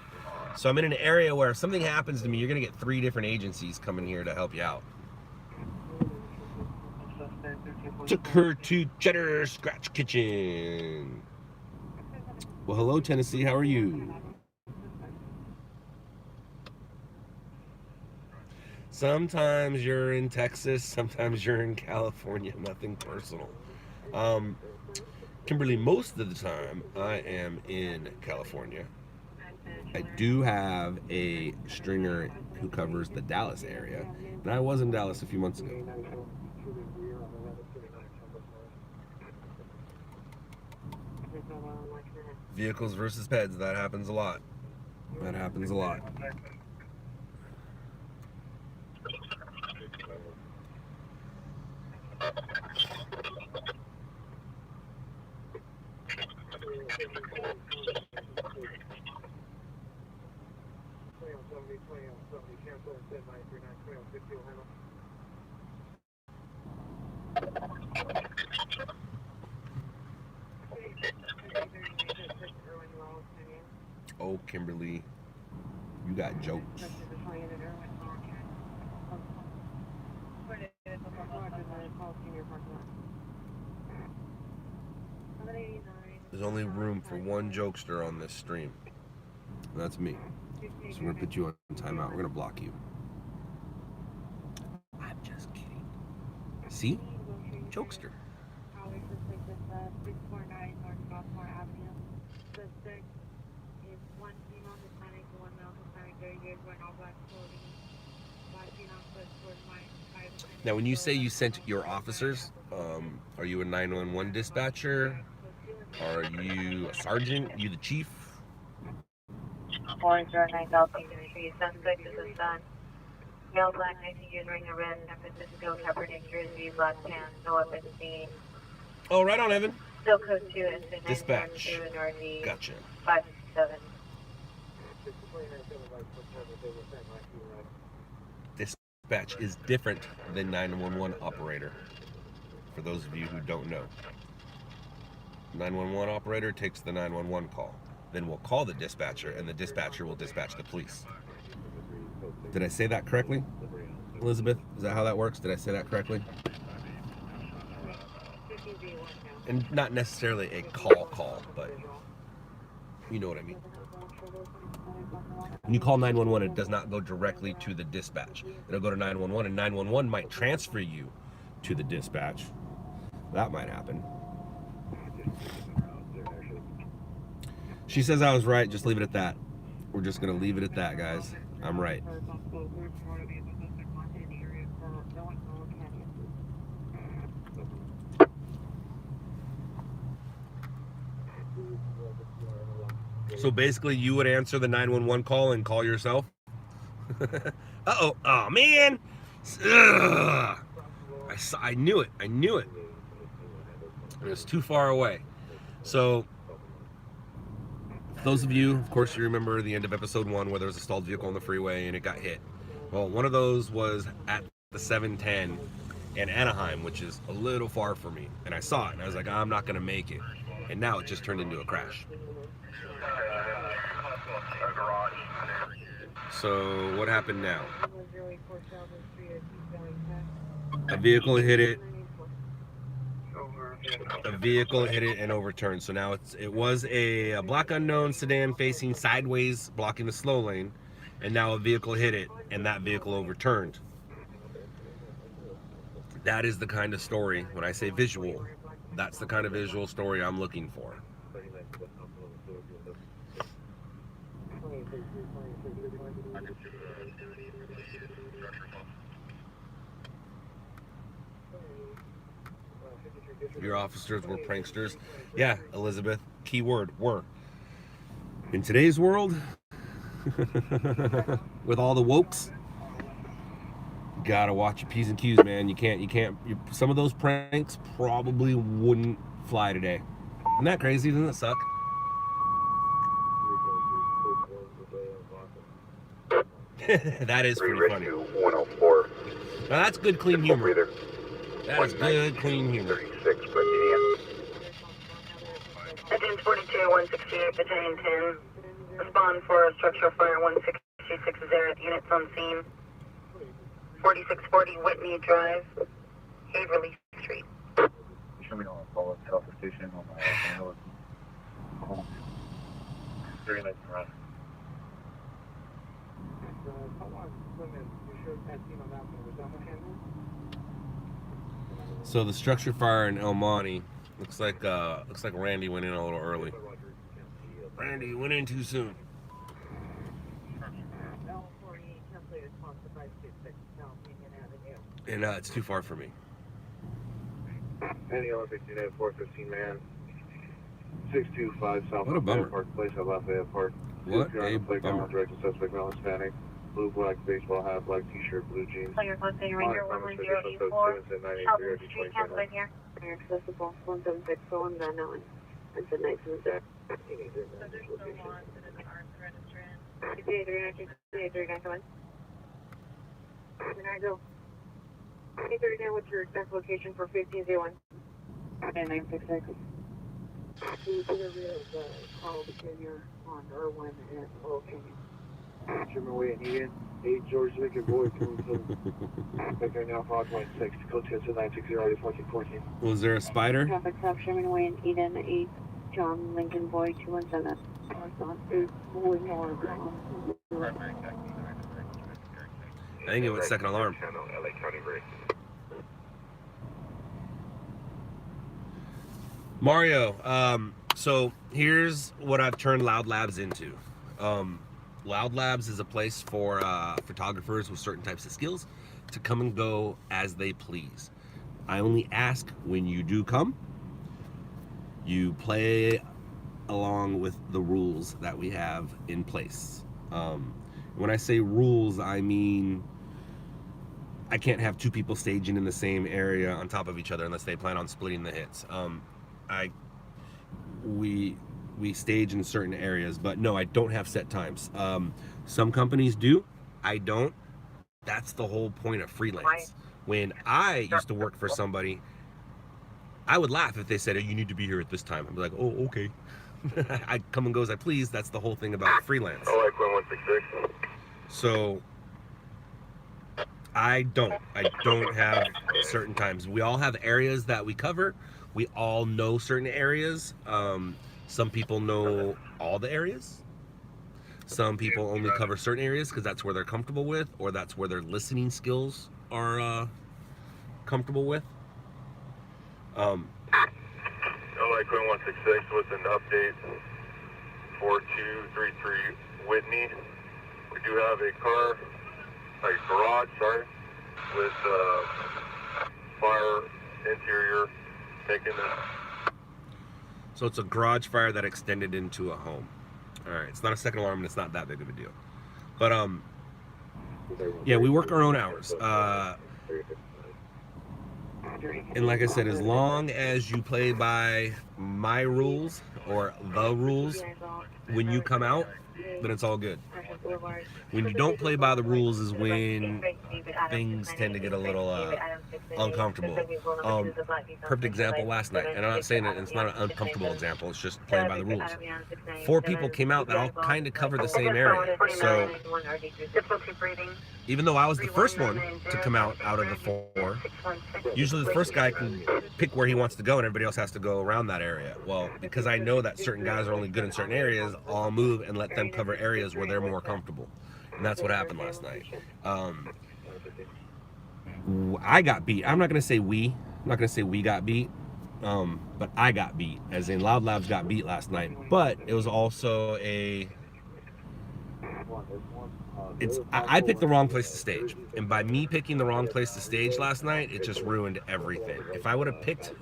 So I'm in an area where if something happens to me, you're going to get 3 different agencies coming here to help you out. Took her to Cheddar Scratch Kitchen. Well, hello, Tennessee. How are you? Sometimes you're in Texas. Sometimes you're in California. Nothing personal. Kimberly, most of the time, I am in California. I do have a stringer who covers the Dallas area, and I was in Dallas a few months ago. Vehicles versus pets, that happens a lot. That happens a lot. Oh, Kimberly, you got jokes. There's only room for one jokester on this stream. And that's me. So we're gonna put you on timeout. We're gonna block you. I'm just kidding. See? Jokester. Now, when you say you sent your officers, are you a 911 dispatcher? Are you a sergeant? Are you the chief? 409 South 3, suspect is a son. Male black, 19 years, ring of red, San Francisco, Kaepernick, Jersey, black pants, no weapon seen. Oh, right on, Evan. Still code 2, incident Dispatch. 972, Gotcha. 57. This dispatch is different than 911 operator. For those of you who don't know, 911 operator takes the 911 call. Then we'll call the dispatcher, and the dispatcher will dispatch the police. Did I say that correctly, Elizabeth? Is that how that works? Did I say that correctly? And not necessarily a call, but you know what I mean. When you call 911, it does not go directly to the dispatch. It'll go to 911, and 911 might transfer you to the dispatch. That might happen. She says I was right. Just leave it at that. We're just going to leave it at that, guys. I'm right. So basically, you would answer the 911 call and call yourself? Uh-oh. Oh, man. Ugh. I knew it. I knew it. It was too far away. So, those of you, of course, you remember the end of episode 1 where there was a stalled vehicle on the freeway and it got hit. Well, one of those was at the 710 in Anaheim, which is a little far for me. And I saw it, and I was like, I'm not going to make it. And now it just turned into a crash. So, what happened now? A vehicle hit it. A vehicle hit it and overturned. So now it was a black unknown sedan facing sideways, blocking the slow lane. And now a vehicle hit it, and that vehicle overturned. That is the kind of story, when I say visual, that's the kind of visual story I'm looking for. Your officers were pranksters. Yeah, Elizabeth, key word, were. In today's world, with all the wokes, gotta watch your P's and Q's, man. You can't, some of those pranks probably wouldn't fly today. Isn't that crazy? Doesn't that suck? That is pretty funny. 104. Now that's good, clean humor. That is good, clean humor. 36, but Engine 42, 168, Battalion 10. Respond for a structural fire 1660 units on scene. 4640 Whitney Drive, Haverly Street. show me on a call at Alpha Station on my 3 nights run. So the structure fire in El Monte looks like Randy went in a little early. Randy went in too soon. And it's too far for me. Any Olympic Unit 415 man. 625 South What a bummer. Park Place at Lafayette Park. What a bummer. Directed suspect male Hispanic. Blue black baseball hat, black t-shirt, blue jeans. Call your Mustang Ranger 11084. Shelton Street, cancel right here. You're accessible 176 on the known. It's a nice and dark. So there's no laws that is armed registrant. 339, come on. We're gonna go. 339, what's your exact location for 1501? And 966. Call between your on Irwin and Oral Canyon. German way in Eden, 8 George Lincoln Boy, 217. Baker now, Fox 16, code 960, 1414. Was there a spider? Traffic stop Sherman Way in Eden, 8 John Lincoln Boy 217. I think it went second alarm. Mario, so here's what I've turned LOUDLABS into. LOUDLABS is a place for photographers with certain types of skills to come and go as they please. I only ask when you do come, you play along with the rules that we have in place. When I say rules, I mean I can't have two people staging in the same area on top of each other unless they plan on splitting the hits. We stage in certain areas, but no, I don't have set times. Some companies do, I don't. That's the whole point of freelance. When I used to work for somebody, I would laugh if they said, "Oh, you need to be here at this time." I'd be like, "Oh, okay." I come and go as I please. That's the whole thing about freelance. I like 1166. So I don't have certain times. We all have areas that we cover. We all know certain areas. Some people know all the areas. Some people only cover certain areas because that's where they're comfortable with, or that's where their listening skills are comfortable with. I like 1166 with an update 4233 Whitney. We do have a garage, with fire interior taken in. So it's a garage fire that extended into a home. All right, it's not a second alarm and it's not that big of a deal. But yeah, we work our own hours. And like I said, as long as you play by my rules or the rules when you come out, then it's all good. When you don't play by the rules is when things tend to get a little uncomfortable. Perfect example last night, and I'm not saying that it's not an uncomfortable example, it's just playing by the rules. 4 people came out that all kind of cover the same area. So even though I was the first one to come out of the 4, usually the first guy can pick where he wants to go and everybody else has to go around that area. Well, because I know that certain guys are only good in certain areas, I'll move and let them cover areas where they're more comfortable. And that's what happened last night. I got beat. I'm not gonna say we got beat, but I got beat, as in LOUDLABS got beat last night. But it was also I picked the wrong place to stage, and by me picking the wrong place to stage last night, it just ruined everything. If I would have picked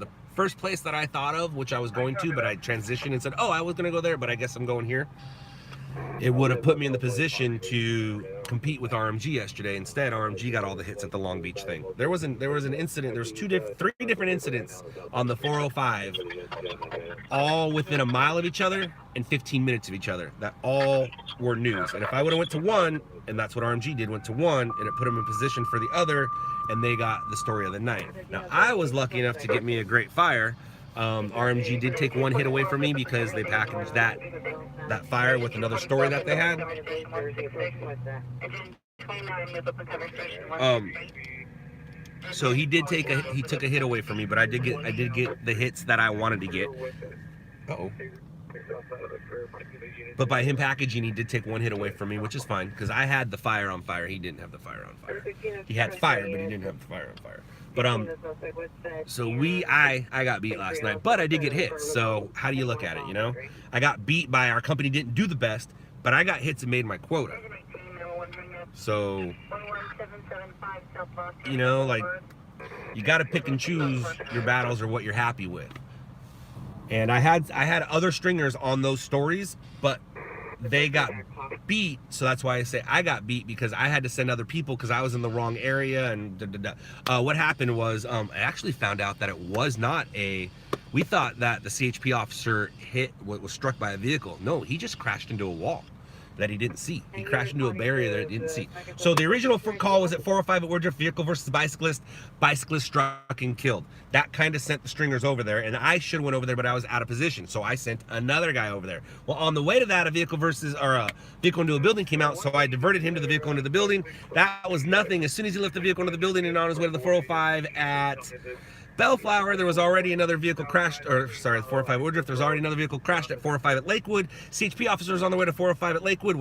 the first place that I thought of, which I was going to, but I transitioned and said, "Oh, I was gonna go there, but I guess I'm going here," it would have put me in the position to compete with RMG yesterday. Instead, RMG got all the hits at the Long Beach thing. There was an incident. There was 3 different incidents on the 405, all within a mile of each other and 15 minutes of each other. That all were news. And if I would have went to one, and that's what RMG did, went to one, and it put them in position for the other, and they got the story of the night. Now, I was lucky enough to get me a great fire. RMG did take 1 hit away from me because they packaged that fire with another story that they had. So he took a hit away from me, but I did get the hits that I wanted to get. Uh-oh. But by him packaging, he did take 1 hit away from me, which is fine, because I had the fire on fire. He didn't have the fire on fire. He had fire, but he didn't have the fire on fire. But so I got beat last night, but I did get hits. So how do you look at it, you know? I got beat by our company didn't do the best, but I got hits and made my quota. So, you know, like, you got to pick and choose your battles or what you're happy with. And I had other stringers on those stories, but they got beat, so that's why I say I got beat, because I had to send other people because I was in the wrong area. And what happened was I actually found out that it was not we thought that the CHP officer was struck by a vehicle. No, he just crashed into a wall that he didn't see. He crashed into a barrier that he didn't see. So the original call was at 405 at Woodruff, vehicle versus bicyclist. Bicyclist struck and killed. That kind of sent the stringers over there, and I should have went over there, but I was out of position. So I sent another guy over there. Well, on the way to that, a vehicle into a building came out, so I diverted him to the vehicle into the building. That was nothing. As soon as he left the vehicle into the building and on his way to the 405 at Bellflower, there was already another vehicle crashed, or sorry, 405 Woodruff, there was already another vehicle crashed at 405 at Lakewood. CHP officers on the way to 405 at Lakewood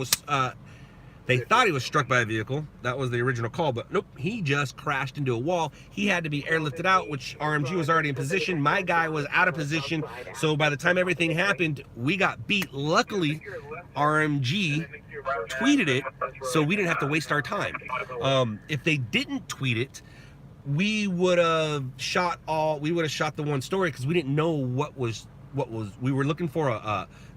they thought he was struck by a vehicle. That was the original call, but nope, he just crashed into a wall. He had to be airlifted out, which RMG was already in position. My guy was out of position, so by the time everything happened, we got beat. Luckily, RMG tweeted it, so we didn't have to waste our time. If they didn't tweet it, we would have shot the one story, because we didn't know what was we were looking for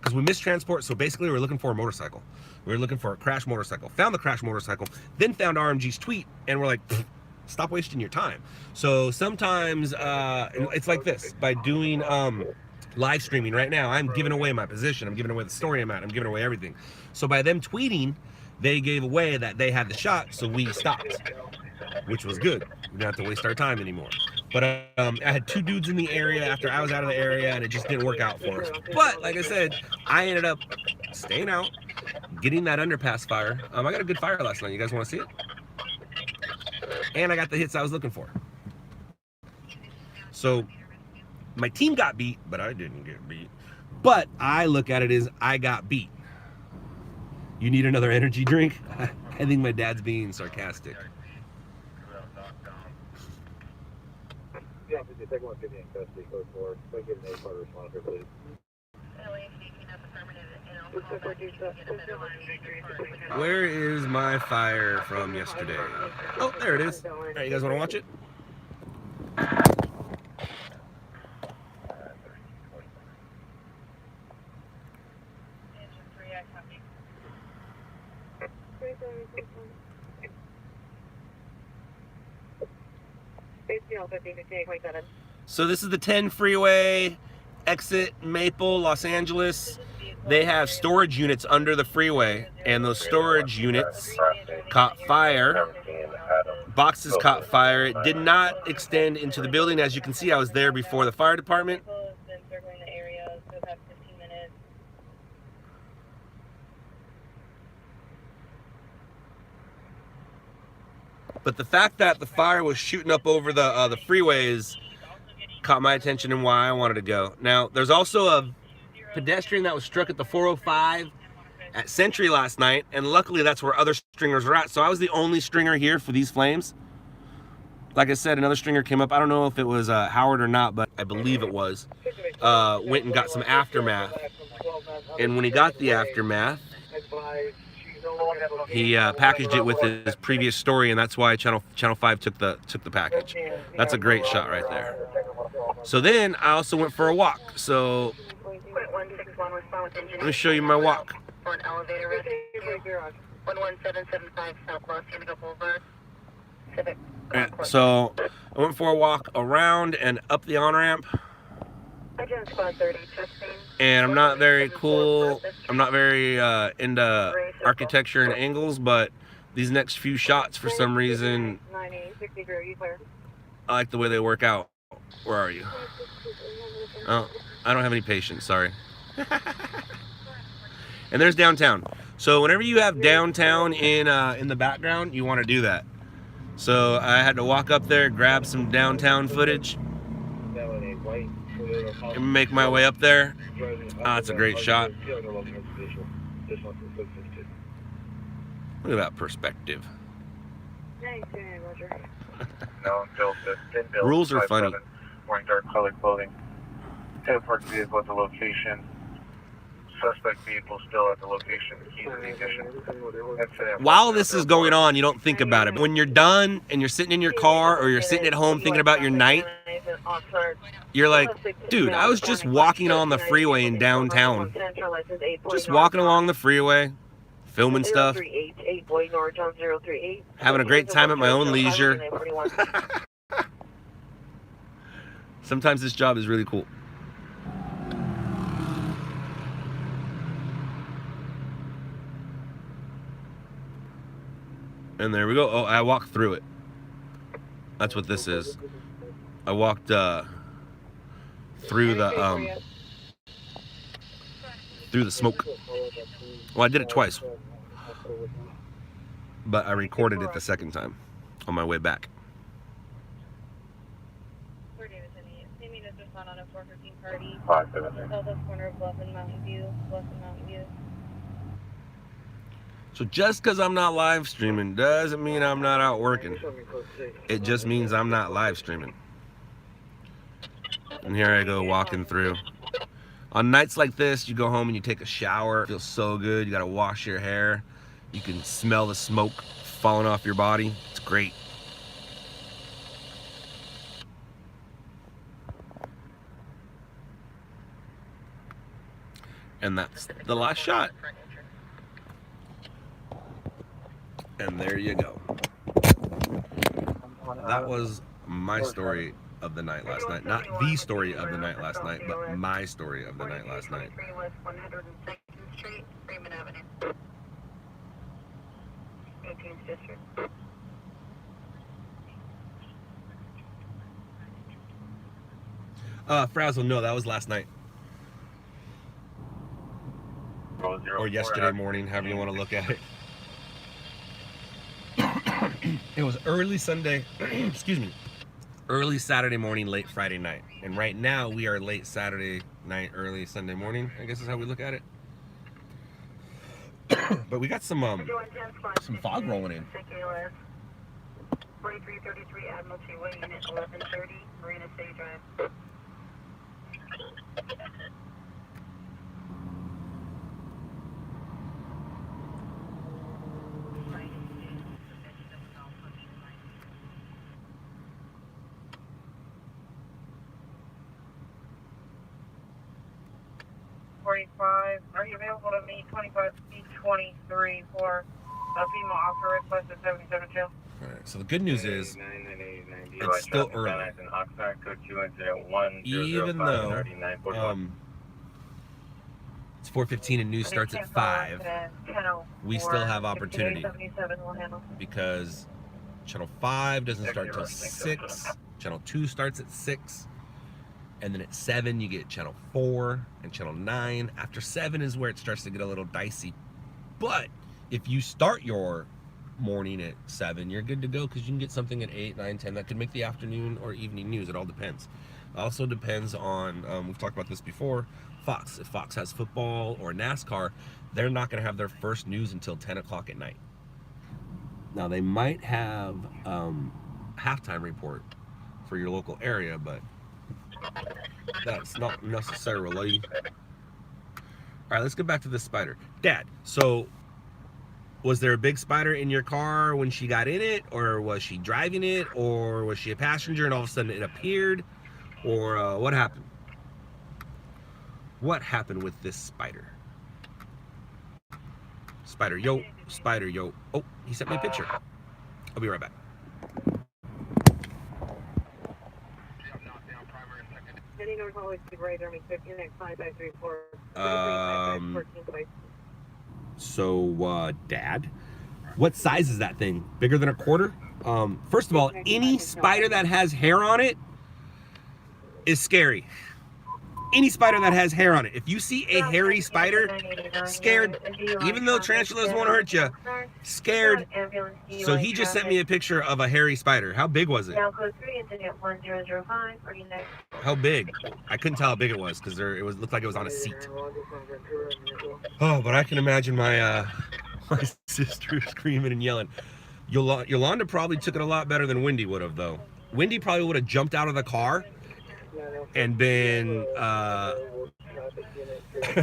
because we missed transport. So basically we were looking for a motorcycle. We were looking for a crash motorcycle. Found the crash motorcycle, then found RMG's tweet, and we're like, stop wasting your time. So sometimes it's like this. By doing live streaming right now, I'm giving away my position, I'm giving away the story I'm at, I'm giving away everything. So by them tweeting, they gave away that they had the shot, so we stopped, which was good. We didn't have to waste our time anymore. But I had 2 dudes in the area after I was out of the area, and it just didn't work out for us. But like I said, I ended up staying out, getting that underpass fire. I got a good fire last night. You guys want to see it? And I got the hits I was looking for. So my team got beat, but I didn't get beat. But I look at it as I got beat. You need another energy drink? I think my dad's being sarcastic. Yeah, take 150 in custody, code 4. Please give an 8-part response, please. Where is my fire from yesterday? Oh, there it is. All right, you guys want to watch it? So this is the 10 freeway, exit Maple, Los Angeles. They have storage units under the freeway, and those storage units caught fire. Boxes caught fire. It did not extend into the building. As you can see, I was there before the fire department. But the fact that the fire was shooting up over the freeways caught my attention and why I wanted to go. Now, there's also a pedestrian that was struck at the 405 at Century last night, and luckily that's where other stringers were at. So I was the only stringer here for these flames. Like I said, another stringer came up. I don't know if it was Howard or not, but I believe it was. Went and got some aftermath. And when he got the aftermath, he packaged it with his previous story, and that's why Channel 5 took the package. That's a great shot right there. So then I also went for a walk. So let me show you my walk. On elevator rescue, 11775 South Los Angeles Boulevard. Civic. So I went for a walk around and up the on-ramp. And I'm not very cool. I'm not very into architecture and angles, but these next few shots, for some reason, I like the way they work out. Where are you? Oh, I don't have any patience, sorry. And there's downtown. So whenever you have downtown in the background, you want to do that. So I had to walk up there, grab some downtown footage, and make my way up there. That's a great shot. Look at that perspective. Rules are funny. Wearing dark colored clothing. 10 parked vehicle at the location. Suspect vehicle still at the location. Keys in the ignition. While this is going on, you don't think about it. When you're done and you're sitting in your car or you're sitting at home thinking about your night, you're like, dude, I was just walking on the freeway in downtown. Just walking along the freeway, filming stuff, having a great time at my own leisure. Sometimes this job is really cool. And there we go. Oh, I walked through it. That's what this is. I walked through the smoke. Well, I did it twice, but I recorded it the second time on my way back. So just because I'm not live streaming doesn't mean I'm not out working. It just means I'm not live streaming. And here I go walking through. On nights like this, you go home and you take a shower. It feels so good. You gotta wash your hair. You can smell the smoke falling off your body. It's great. And that's the last shot. And there you go. That was my story of the night last night. Not the story of the night last night, but my story of the night last night. 18th District. Frazzle, no, that was last night. Or yesterday morning, however you want to look at it. It was early Sunday, excuse me, early Saturday morning, late Friday night. And right now we are late Saturday night, early Sunday morning, I guess is how we look at it. But we got some fog rolling in. 4333 Admiralty Way, Unit 1130, Marina City Drive. Are you available to meet 25B23 for a female officer request at 77 Trail? Alright, so the good news is it's still early. Even though it's 4:15 and news starts at 5, we still have opportunity because Channel 5 doesn't start till 6, Channel 2 starts at 6, and then at 7 you get Channel 4 and Channel 9. After 7 is where it starts to get a little dicey. But if you start your morning at 7, you're good to go because you can get something at 8, 9, 10 that could make the afternoon or evening news. It all depends. It also depends on, we've talked about this before, Fox. If Fox has football or NASCAR, they're not going to have their first news until 10 o'clock at night. Now they might have halftime report for your local area, but that's not necessarily. All right, let's get back to this spider. Dad, so was there a big spider in your car when she got in it, or was she driving it, or was she a passenger and all of a sudden it appeared, or what happened? What happened with this spider? Spider, yo, spider, yo. Oh, he sent me a picture. I'll be right back. So, Dad, what size is that thing? Bigger than a quarter? First of all, any spider that has hair on it is scary. Any spider that has hair on it. If you see a hairy spider, scared, even though tarantulas won't hurt you, scared. So he just sent me a picture of a hairy spider. How big was it? How big? I couldn't tell how big it was because it looked like it was on a seat. Oh, but I can imagine my my sister screaming and yelling. Yolanda probably took it a lot better than Wendy would have, though. Wendy probably would have jumped out of the car and been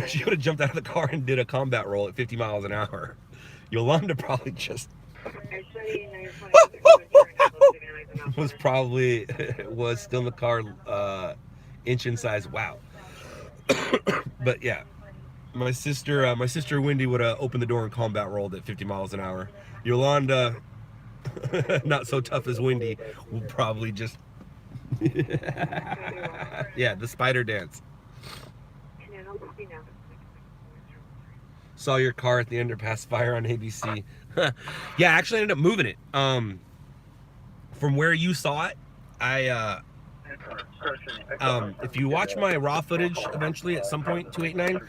she would have jumped out of the car and did a combat roll at 50 miles an hour. Yolanda probably just was still in the car inch in size. Wow. But yeah, my sister Wendy would have opened the door and combat rolled at 50 miles an hour. Yolanda, not so tough as Wendy, will probably just yeah, the spider dance. Saw your car at the Underpass fire on ABC. Yeah, I actually ended up moving it. From where you saw it, if you watch my raw footage eventually at some point, 289,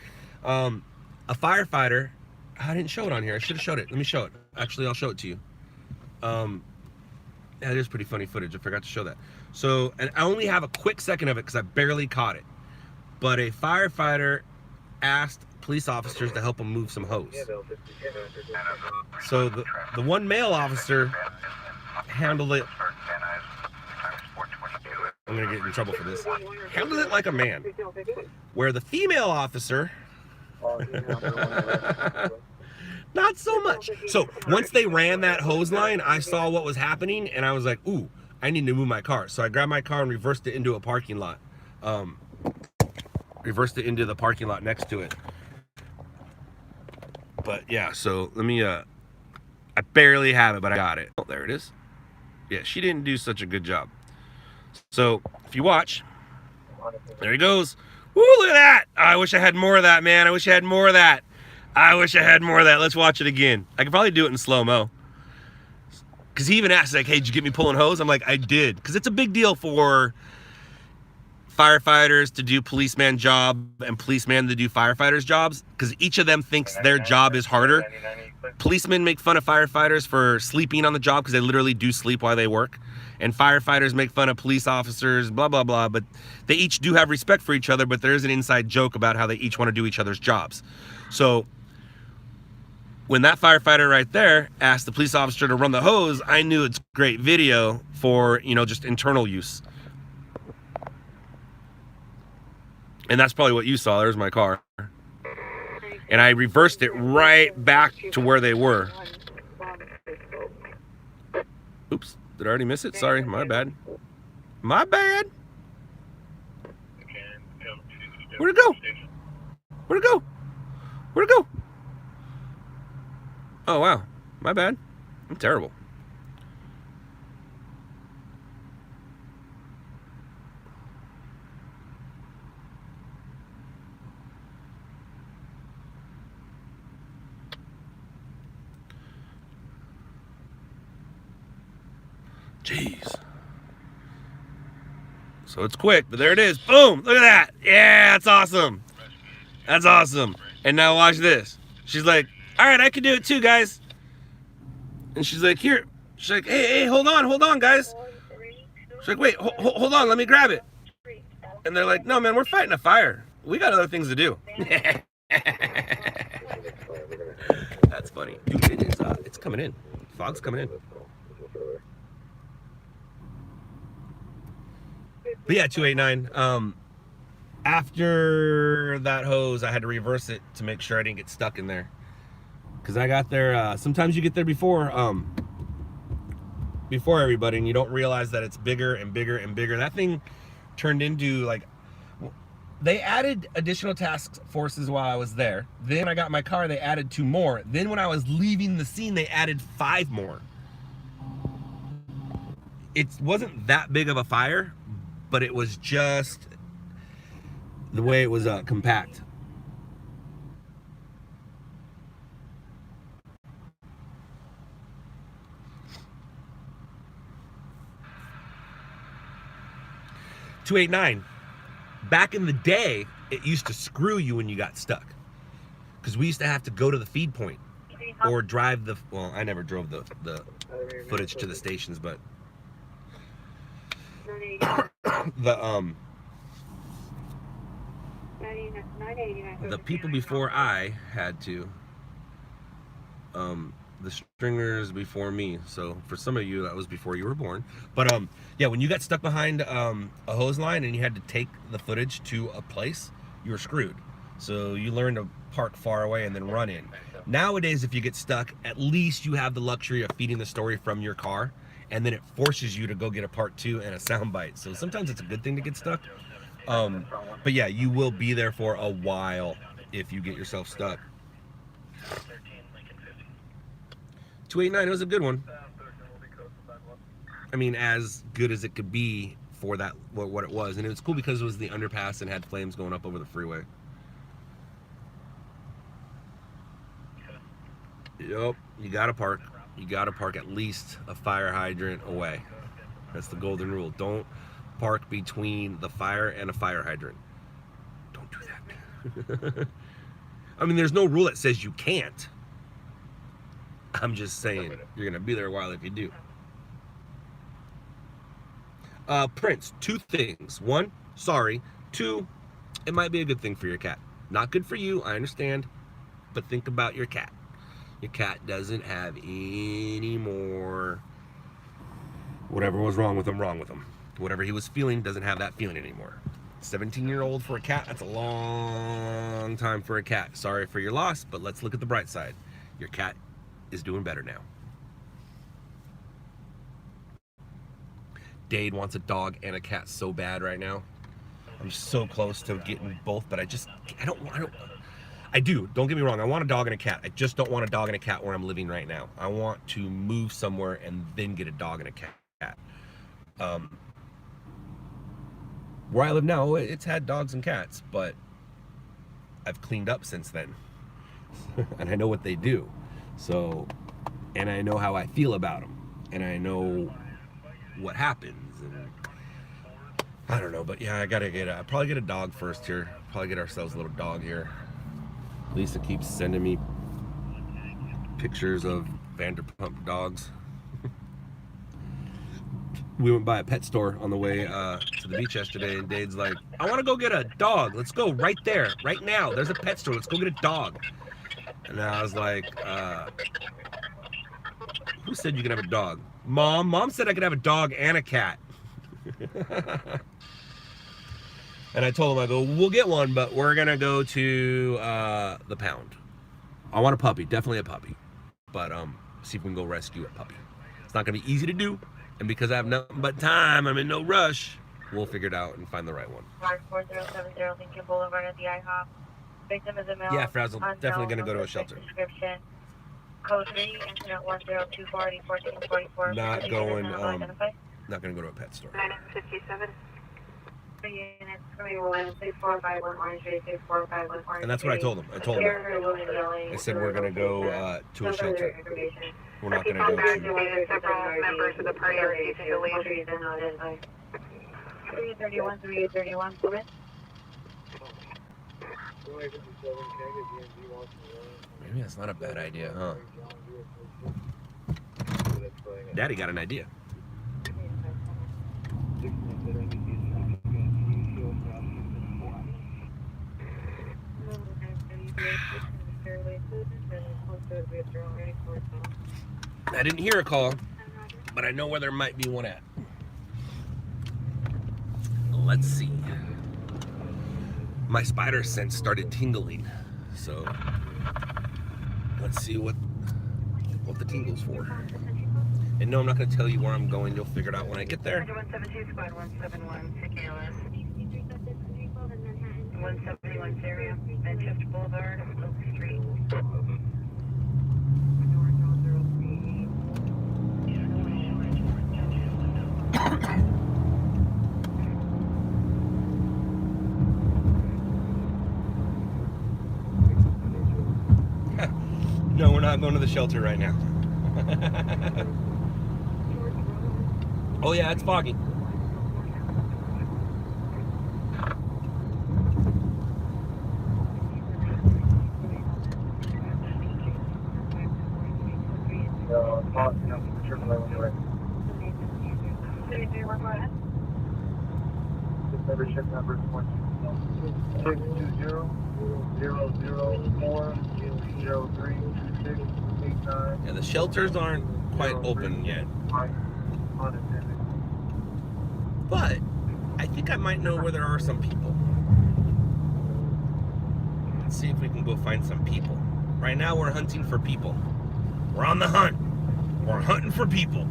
a firefighter, I didn't show it on here. I should have showed it. Let me show it. Actually, I'll show it to you. Yeah, it is pretty funny footage. I forgot to show that. So, and I only have a quick second of it because I barely caught it. But a firefighter asked police officers to help him move some hose. So the one male officer handled it. I'm gonna get in trouble for this. Handled it like a man. Where the female officer, not so much. So once they ran that hose line, I saw what was happening and I was like, ooh, I need to move my car. So I grabbed my car and reversed it into a parking lot. Reversed it into the parking lot next to it. But yeah, so let me, I barely have it, but I got it. Oh, there it is. Yeah, she didn't do such a good job. So if you watch, there he goes. Woo, look at that. I wish I had more of that, man. I wish I had more of that. I wish I had more of that. Let's watch it again. I could probably do it in slow-mo. Because he even asked, like, hey, did you get me pulling hose? I'm like, I did. Because it's a big deal for firefighters to do policeman job and policeman to do firefighters jobs, because each of them thinks their job is harder. Policemen make fun of firefighters for sleeping on the job because they literally do sleep while they work, and firefighters make fun of police officers, blah blah blah, but they each do have respect for each other, but there is an inside joke about how they each want to do each other's jobs. So when that firefighter right there asked the police officer to run the hose, I knew it's great video for, you know, just internal use. And that's probably what you saw. There's my car. And I reversed it right back to where they were. Oops, did I already miss it? Sorry, my bad. My bad. Where'd it go? Where'd it go? Where'd it go? Oh, wow. My bad. I'm terrible. Jeez. So it's quick, but there it is. Boom! Look at that. Yeah, that's awesome. That's awesome. And now watch this. She's like, all right, I can do it too, guys. And she's like, here. She's like, hey, hold on, guys. She's like, wait, hold on, let me grab it. And they're like, no, man, we're fighting a fire. We got other things to do. That's funny. Dude, it is, it's coming in. Fog's coming in. But yeah, 289. After that hose, I had to reverse it to make sure I didn't get stuck in there. Because I got there, sometimes you get there before everybody, and you don't realize that it's bigger and bigger and bigger. That thing turned into, like, they added additional task forces while I was there. Then I got my car, they added 2 more. Then when I was leaving the scene, they added 5 more. It wasn't that big of a fire, but it was just the way it was compact. .289. Back in the day, it used to screw you when you got stuck, because we used to have to go to the feed point or drive the. Well, I never drove the footage to the stations, but the people before I had to, the stringers before me. So for some of you, that was before you were born. But yeah, when you got stuck behind a hose line and you had to take the footage to a place, you were screwed. So you learn to park far away and then run in. Nowadays, if you get stuck, at least you have the luxury of feeding the story from your car, and then it forces you to go get a part 2 and a soundbite. So sometimes it's a good thing to get stuck. But yeah, you will be there for a while if you get yourself stuck. 289, it was a good one. I mean, as good as it could be for that, what it was. And it was cool because it was the underpass and had flames going up over the freeway. Yep, you gotta park. You gotta park at least a fire hydrant away. That's the golden rule. Don't park between the fire and a fire hydrant. Don't do that. I mean, there's no rule that says you can't. I'm just saying, you're gonna be there a while if you do. Prince, 2 things. 1, sorry. 2, it might be a good thing for your cat. Not good for you, I understand, but think about your cat. Your cat doesn't have any more whatever was wrong with him. Whatever he was feeling doesn't have that feeling anymore. 17-year-old for a cat, that's a long time for a cat. Sorry for your loss, but let's look at the bright side. Your cat is doing better now. Dade wants a dog and a cat so bad right now. I'm so close to getting both, but I do, don't get me wrong, I want a dog and a cat. I just don't want a dog and a cat where I'm living right now. I want to move somewhere and then get a dog and a cat. Where I live now, it's had dogs and cats, but I've cleaned up since then. And I know what they do. So, and I know how I feel about them. and I know what happens, and I don't know, but yeah, I gotta probably get a dog first here. Probably get ourselves a little dog here. Lisa keeps sending me pictures of Vanderpump dogs. We went by a pet store on the way to the beach yesterday, and Dade's like, I want to go get a dog. Let's go right there, right now. There's a pet store. Let's go get a dog. And I was like, who said you could have a dog? Mom. Mom said I could have a dog and a cat. And I told him, I go, we'll get one, but we're going to go to the pound. I want a puppy, definitely a puppy. But see if we can go rescue a puppy. It's not going to be easy to do. And because I have nothing but time, I'm in no rush, we'll figure it out and find the right one. Mark 4070 Lincoln Boulevard at the IHOP. Victim is a male. Yeah, Frazzle, definitely going to go to a shelter. Description. Code 3, incident 1024 1444. Not going to go to a pet store. 957. Units 31645 Orange Bay 6451 Orange. And that's what I told him. I said we're going to go to a shelter. We're not going to go to... Several members of the party are refusing to leave. 331, 3831, permit. Maybe that's not a bad idea, huh? Daddy got an idea. I didn't hear a call, but I know where there might be one at. Let's see. My spider sense started tingling, so let's see what the tingle's for. And no, I'm not going to tell you where I'm going. You'll figure it out when I get there. 172 squad 171 to KLS. 171 area, Manchester Boulevard, Oak Street. No, we're not going to the shelter right now. Oh yeah, it's foggy. Membership number 620-004-032689. Yeah, the shelters aren't quite open yet. But I think I might know where there are some people. Let's see if we can go find some people. Right now we're hunting for people. We're on the hunt. We're hunting for people.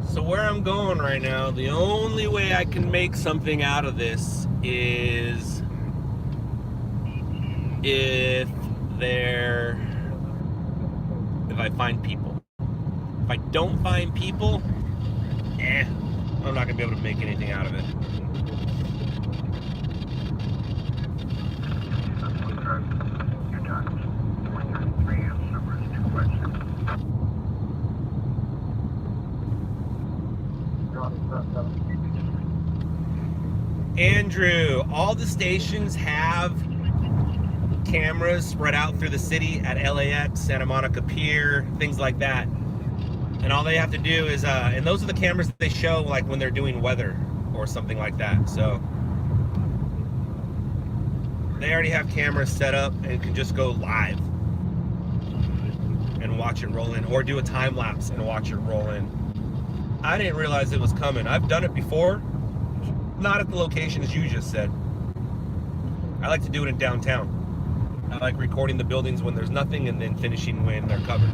So where I'm going right now, the only way I can make something out of this is if I find people. If I don't find people, I'm not gonna be able to make anything out of it. Andrew, all the stations have cameras spread out through the city at LAX, Santa Monica Pier, things like that. And all they have to do is, and those are the cameras that they show like when they're doing weather or something like that. So they already have cameras set up and can just go live and watch it roll in, or do a time lapse and watch it roll in. I didn't realize it was coming. I've done it before, not at the location as you just said. I like to do it in downtown. I like recording the buildings when there's nothing and then finishing when they're covered.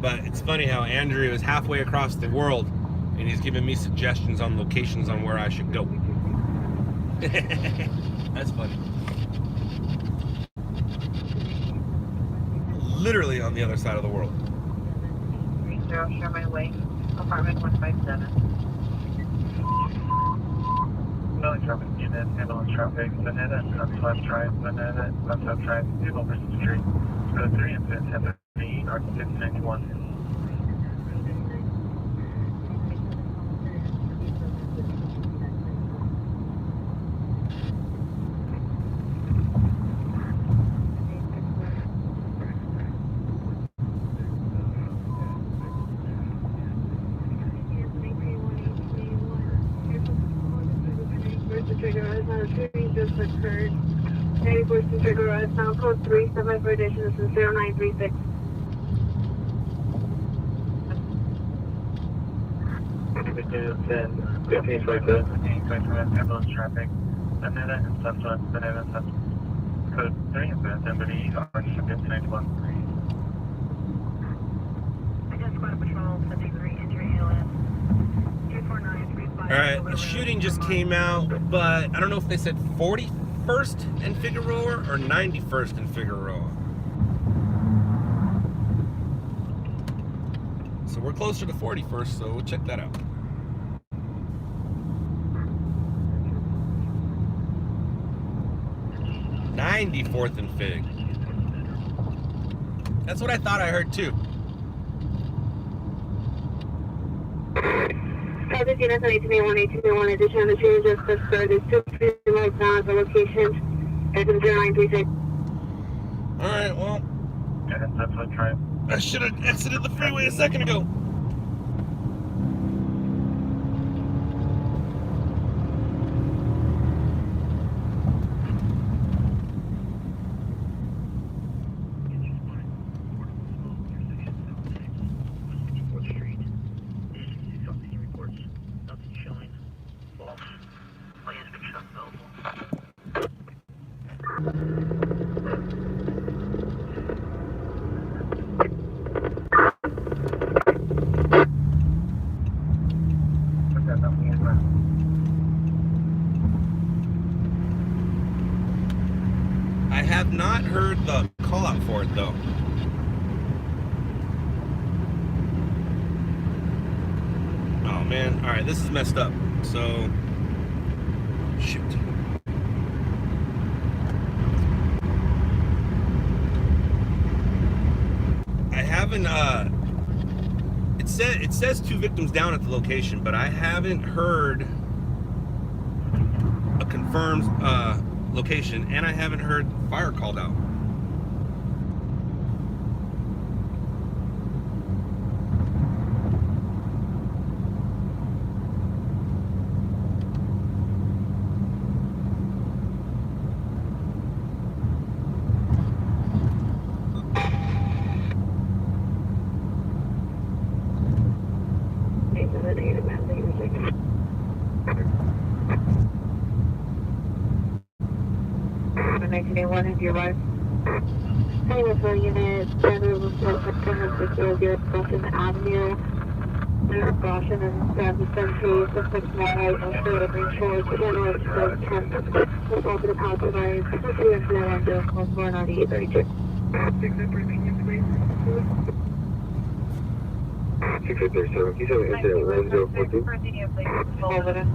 But it's funny how Andrew is halfway across the world and he's giving me suggestions on locations on where I should go. That's funny. Literally on the other side of the world. 30 Sherman Way, apartment 157. No traffic unit, ambulance traffic, Manhattan, Southwest Drive, Manhattan, Southwest Drive, People versus Street. Code 3 incident, 1030, R691. Just occurred. 94th District Garage, now code 3, semi for addition, this is 0936. Ambulance traffic, Manhattan and Southwest, Manhattan, Southwest. Code 3 incident, 1030, R691. I just squad patrol 73 injury ALS. 24935. Alright, the shooting just came out, but I don't know if they said 41st and Figueroa or 91st and Figueroa. So we're closer to 41st, so we'll check that out. '94th and Fig. That's what I thought I heard too. Southwest units on 1881, addition on the change just occurred. There's 2 freezing lights now at the location. It's 0936. Alright, well, And Southwest Drive. I should have exited the freeway a second ago. I have not heard the call out for it though. Oh man, alright, this is messed up. So, shoot. I haven't, it says 2 victims down at the location, but I haven't heard a confirmed, location, and I haven't heard fire called out. Have you arrived? Anyway, unit, general report Caution Avenue. There's caution and grab the sun trees, the 6 mile, also the green shores, general express 10. Let's open the power device. Let's see if they're under code 49832. 6837, can you tell me incident 1042? Over there.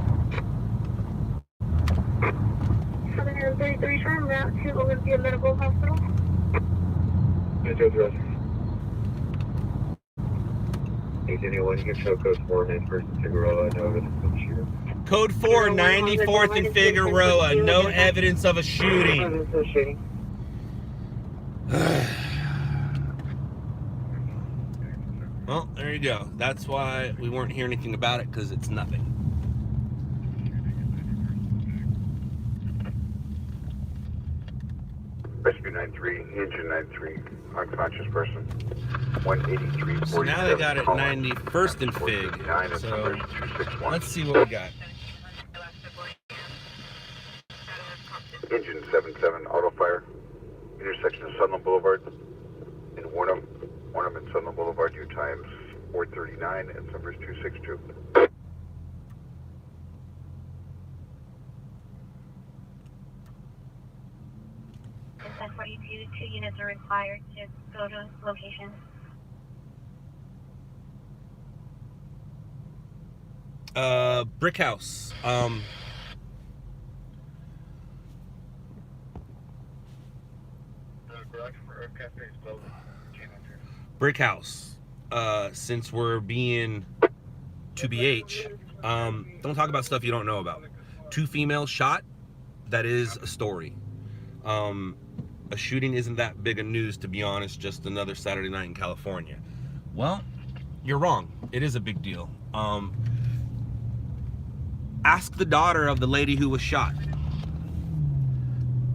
733 from route to Olympia Medical Hospital. Address. 8 anyone, you can show code 4 and first and Figueroa, I know this is the shooter. Code 4, 94th and Figueroa. No evidence of a shooting. Well, there you go. That's why we weren't hearing anything about it, because it's nothing. Rescue 93, engine 93, unconscious person, 183. So now they got it 91st and Fig. So let's see what we got. Engine 77, auto fire, intersection of Sunland Boulevard in Warnham and Sunland Boulevard, U times 439 and numbers 262. 42, 2 units are required to go to location. Brick house. Brick house. Since we're being 2BH, don't talk about stuff you don't know about. 2 females shot. That is a story. A shooting isn't that big of news, to be honest, just another Saturday night in California. Well, you're wrong. It is a big deal. Ask the daughter of the lady who was shot.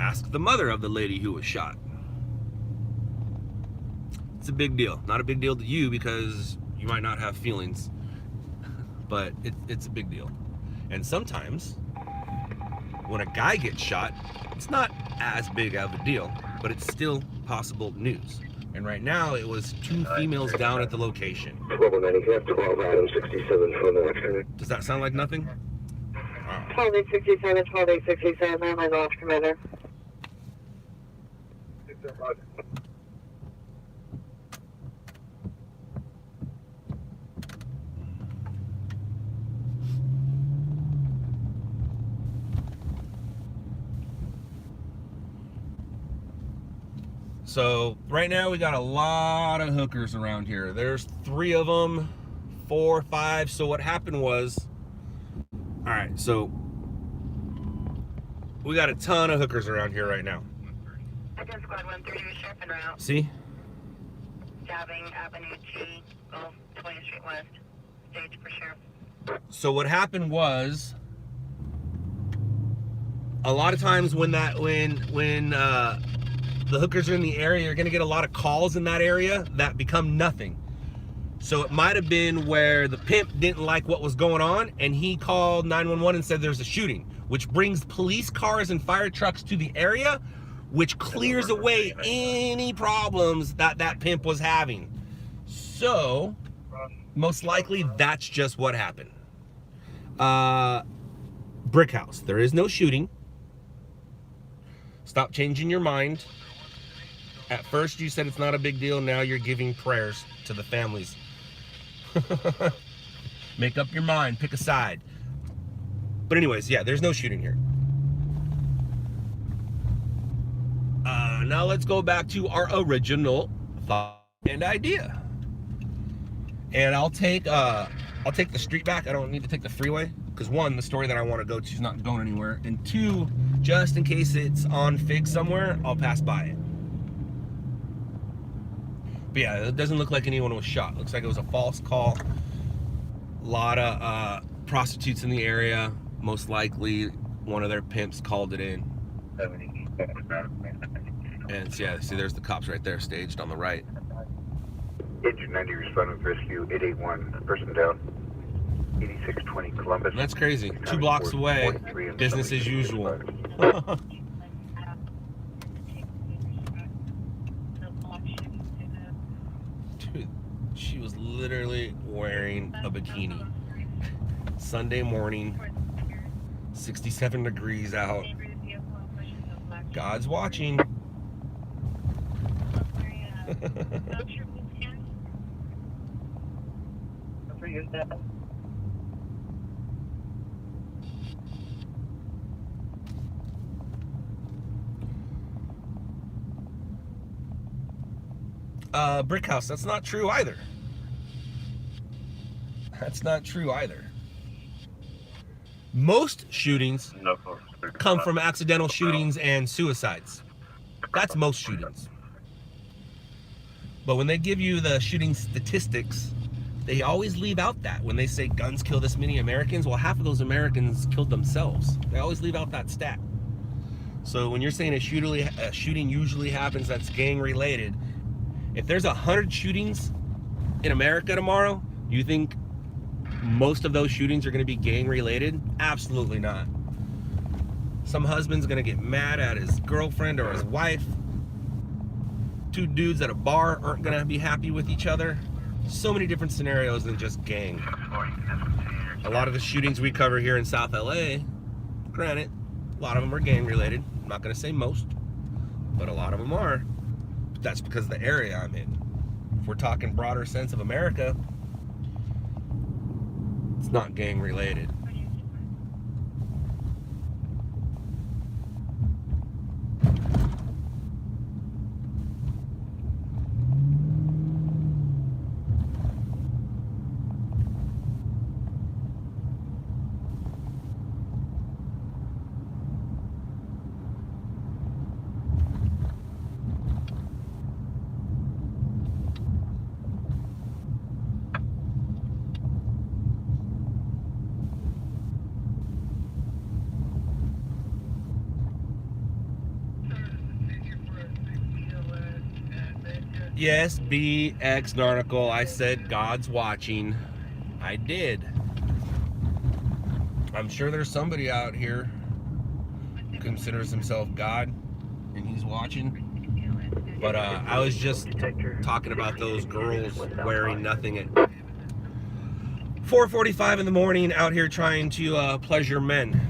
Ask the mother of the lady who was shot. It's a big deal. Not a big deal to you because you might not have feelings, but it's a big deal. And sometimes when a guy gets shot, it's not as big of a deal, but it's still possible news. And right now, it was 2 females down at the location. 1295, 12 Adam 67 for the afternoon. Does that sound like nothing? Wow. 12867, 12867, my lost commander. So right now we got a lot of hookers around here. There's 3 of them, 4, 5. So what happened was, all right, so we got a ton of hookers around here right now. Again, squad 130 was sharp en route. See? Stabbing Avenue G, Gulf 20th Street West. Stage for sheriff. So what happened was, a lot of times when the hookers are in the area, you're gonna get a lot of calls in that area that become nothing. So it might have been where the pimp didn't like what was going on and he called 911 and said there's a shooting, which brings police cars and fire trucks to the area, which clears away any problems that pimp was having. So most likely that's just what happened. Brick house, there is no shooting. Stop changing your mind. At first you said it's not a big deal, now you're giving prayers to the families. Make up your mind, pick a side. But anyways, yeah, there's no shooting here. Now let's go back to our original thought and idea. And I'll take the street back. I don't need to take the freeway, because 1, the story that I want to go to is not going anywhere, and 2, just in case it's on Fig somewhere, I'll pass by it. But yeah, it doesn't look like anyone was shot. Looks like it was a false call. A lot of prostitutes in the area. Most likely one of their pimps called it in. And so, yeah, see, there's the cops right there staged on the right. Engine 90 responding with rescue 881, person down, 8620 Columbus. That's crazy. 2 blocks away, business as usual. Dude, she was literally wearing a bikini. Sunday morning, 67 degrees out. God's watching. Brick house, that's not true either. That's not true either. Most shootings come from accidental shootings and suicides. That's most shootings. But when they give you the shooting statistics, they always leave out that. When they say guns kill this many Americans, well, half of those Americans killed themselves. They always leave out that stat. So when you're saying a shooting usually happens that's gang related, if there's 100 shootings in America tomorrow, do you think most of those shootings are going to be gang related? Absolutely not. Some husband's going to get mad at his girlfriend or his wife. Two dudes at a bar aren't going to be happy with each other. So many different scenarios than just gang. A lot of the shootings we cover here in South LA, granted, a lot of them are gang related. I'm not going to say most, but a lot of them are. But that's because of the area I'm in. If we're talking broader sense of America, it's not gang related. Yes, BX Narnicle, I said God's watching. I did. I'm sure there's somebody out here who considers himself God and he's watching. But I was just talking about those girls wearing nothing at 4:45 in the morning out here trying to pleasure men.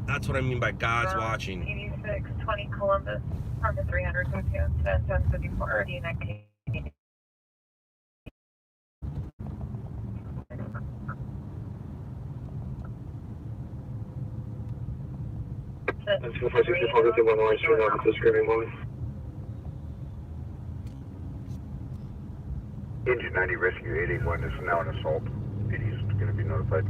That's what I mean by God's watching. 8620 Columbus, Parker 300, 754, or D19. That's 564 51 Orange Street, off the screaming woman. Engine 90 Rescue 881 is now an assault. It is going to be notified.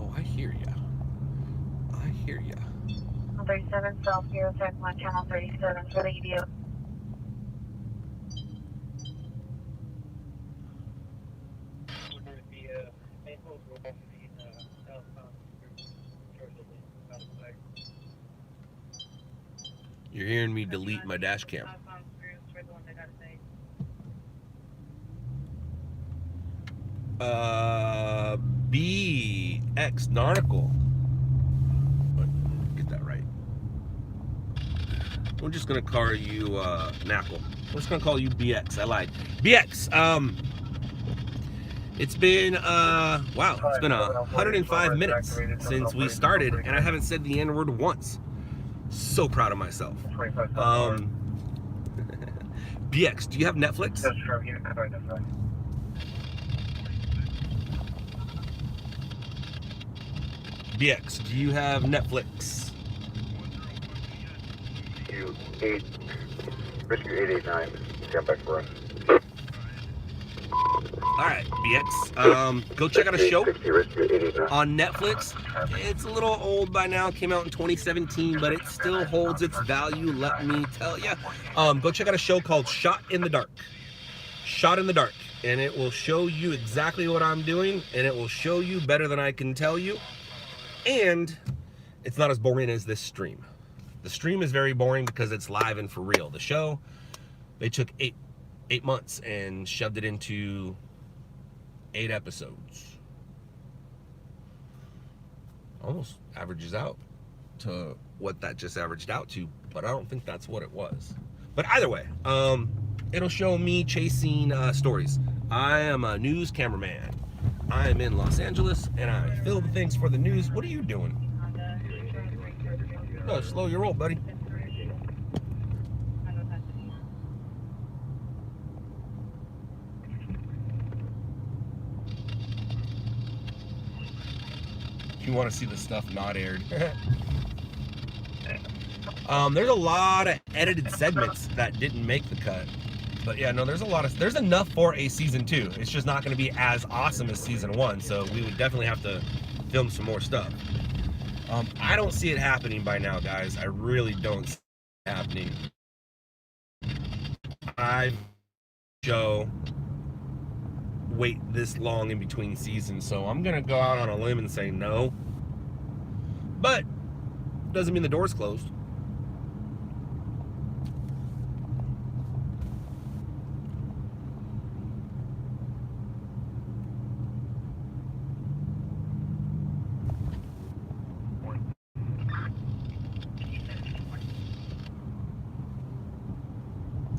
I hear ya. 37 South 071, channel 37 for the EDO. You're hearing me delete my dash cam. BX Narnicle. Get that right. We're just gonna call you Knackle. We're just gonna call you BX. I lied. BX. It's been wow. It's been 105 minutes since we started, and I haven't said the N-word once. So proud of myself. BX, do you have Netflix? BX, do you have Netflix? Rescue 889, stand back for run. Alright, BX, go check out a show on Netflix. It's a little old by now, came out in 2017, but it still holds its value, let me tell you. Go check out a show called Shot in the Dark. Shot in the Dark. And it will show you exactly what I'm doing, and it will show you better than I can tell you. And it's not as boring as this stream. The stream is very boring because it's live and for real. The show, they took eight months and shoved it into 8 episodes. Almost averages out to what that just averaged out to, but I don't think that's what it was. But either way, it'll show me chasing stories. I am a news cameraman. I am in Los Angeles and I film things for the news. What are you doing? No, slow your roll, buddy. You want to see the stuff not aired. There's a lot of edited segments that didn't make the cut. But yeah, no, there's enough for a season 2. It's just not going to be as awesome as season 1, so we would definitely have to film some more stuff. I don't see it happening by now, guys. I really don't see it happening. Joe wait this long in between seasons, so I'm gonna go out on a limb and say no. But doesn't mean the door's closed.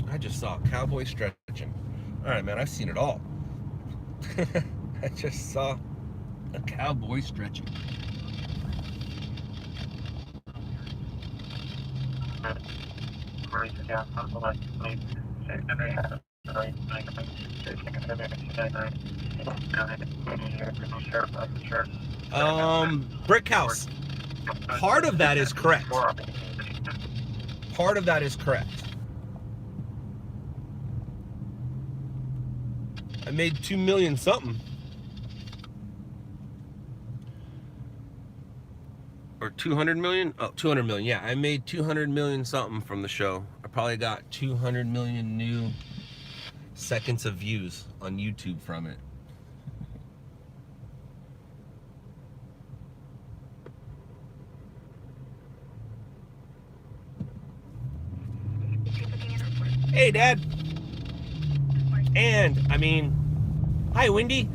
I just saw a cowboy stretching. All right, man, I've seen it all. I just saw a cowboy stretching. Brick house. Part of that is correct. Part of that is correct. I made 2 million something. Or 200 million? Oh, 200 million. Yeah, I made 200 million something from the show. I probably got 200 million new seconds of views on YouTube from it. Hey, Dad. And, I mean, hi, Wendy.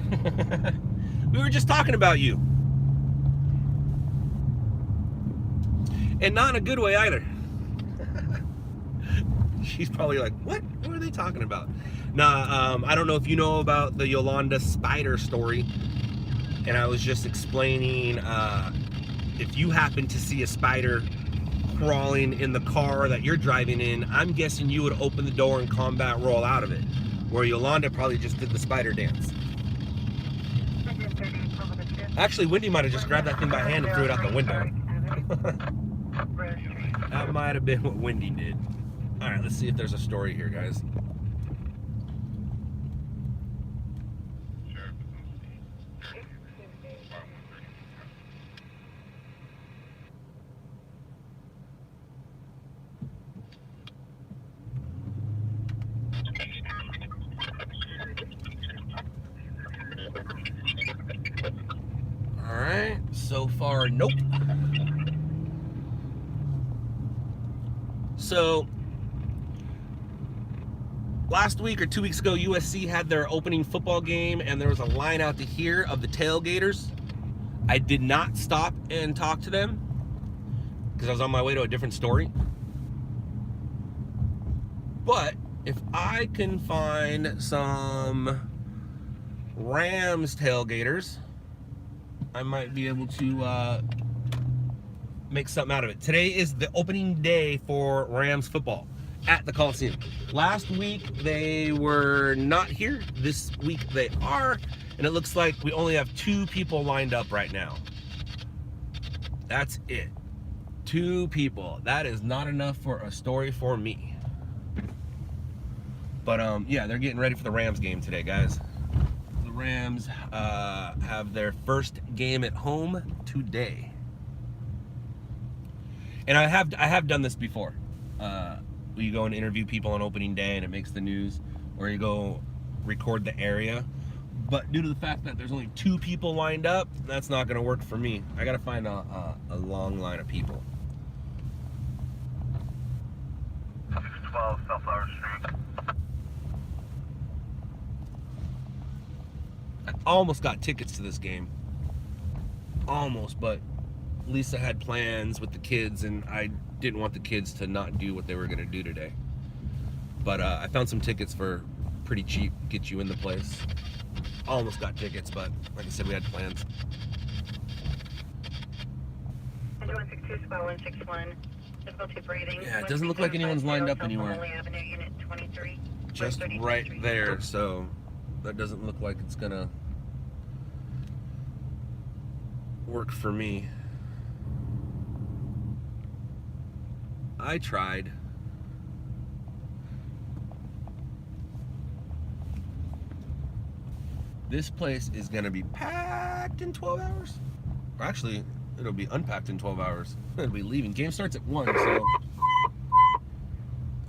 We were just talking about you. And not in a good way either. She's probably like, what? What are they talking about? Nah, I don't know if you know about the Yolanda spider story. And I was just explaining, if you happen to see a spider crawling in the car that you're driving in, I'm guessing you would open the door and combat roll out of it. Where Yolanda probably just did the spider dance. Actually, Wendy might have just grabbed that thing by hand and threw it out the window. That might have been what Wendy did. All right, let's see if there's a story here, guys. All right, so far, nope. So, last week or 2 weeks ago, USC had their opening football game, and there was a line out to here of the tailgaters. I did not stop and talk to them because I was on my way to a different story. But if I can find some Rams tailgaters, I might be able to make something out of it. Today is the opening day for Rams football at the Coliseum. Last week they were not here. This week they are, and it looks like we only have 2 people lined up right now. That's it. 2 people. That is not enough for a story for me. But yeah, they're getting ready for the Rams game today, guys. The Rams have their first game at home today. And I have done this before. You go and interview people on opening day and it makes the news, or you go record the area. But due to the fact that there's only 2 people lined up, that's not going to work for me. I got to find a long line of people. 12 Sunflower Street. I almost got tickets to this game. Almost, but Lisa had plans with the kids, and I didn't want the kids to not do what they were going to do today. But I found some tickets for pretty cheap, get you in the place. Almost got tickets, but like I said, we had plans. 162, spot 161. Physical 2 breathing. Yeah, it doesn't look like anyone's lined up anywhere. Avenue, unit 23. Just right there, so that doesn't look like it's gonna work for me. I tried. This place is gonna be packed in 12 hours. Or actually, it'll be unpacked in 12 hours. It'll be leaving. Game starts at 1, so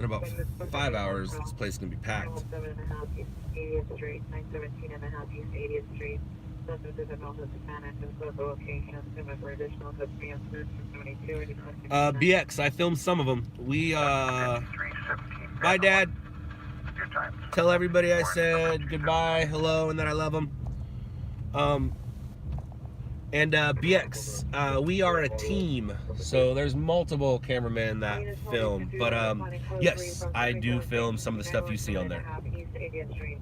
in about 5 hours, this place is gonna be packed. 7.5 East 80th Street, 917.5 East 80th Street. Substantive and also Spanish and social location, assuming for additional substances, 72. BX, I filmed some of them. We, bye, Dad. Tell everybody I said goodbye, hello, and that I love them. BX, we are a team, so there's multiple cameramen that film. But yes, I do film some of the stuff you see on there. East 80th Street.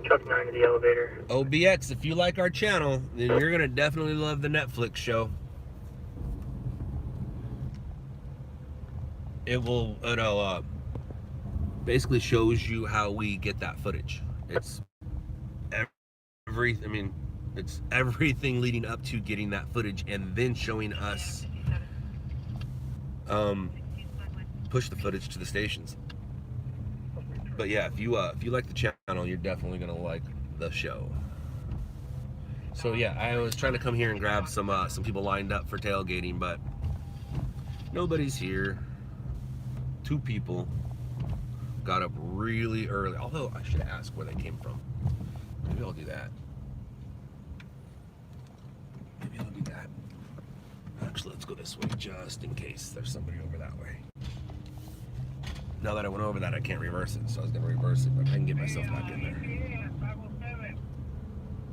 Truck 9 to the elevator. OBX, if you like our channel, then you're gonna definitely love the Netflix show. It'll basically shows you how we get that footage. It's it's everything leading up to getting that footage and then showing us push the footage to the stations. But yeah, if you like the channel, you're definitely gonna like the show. So yeah, I was trying to come here and grab some people lined up for tailgating, but nobody's here. 2 people got up really early. Although I should ask where they came from. Maybe I'll do that. Maybe I'll do that. Actually, let's go this way just in case there's somebody over that way. Now that I went over that, I can't reverse it, so I was gonna reverse it, but I can get myself back in there. Yeah, 507.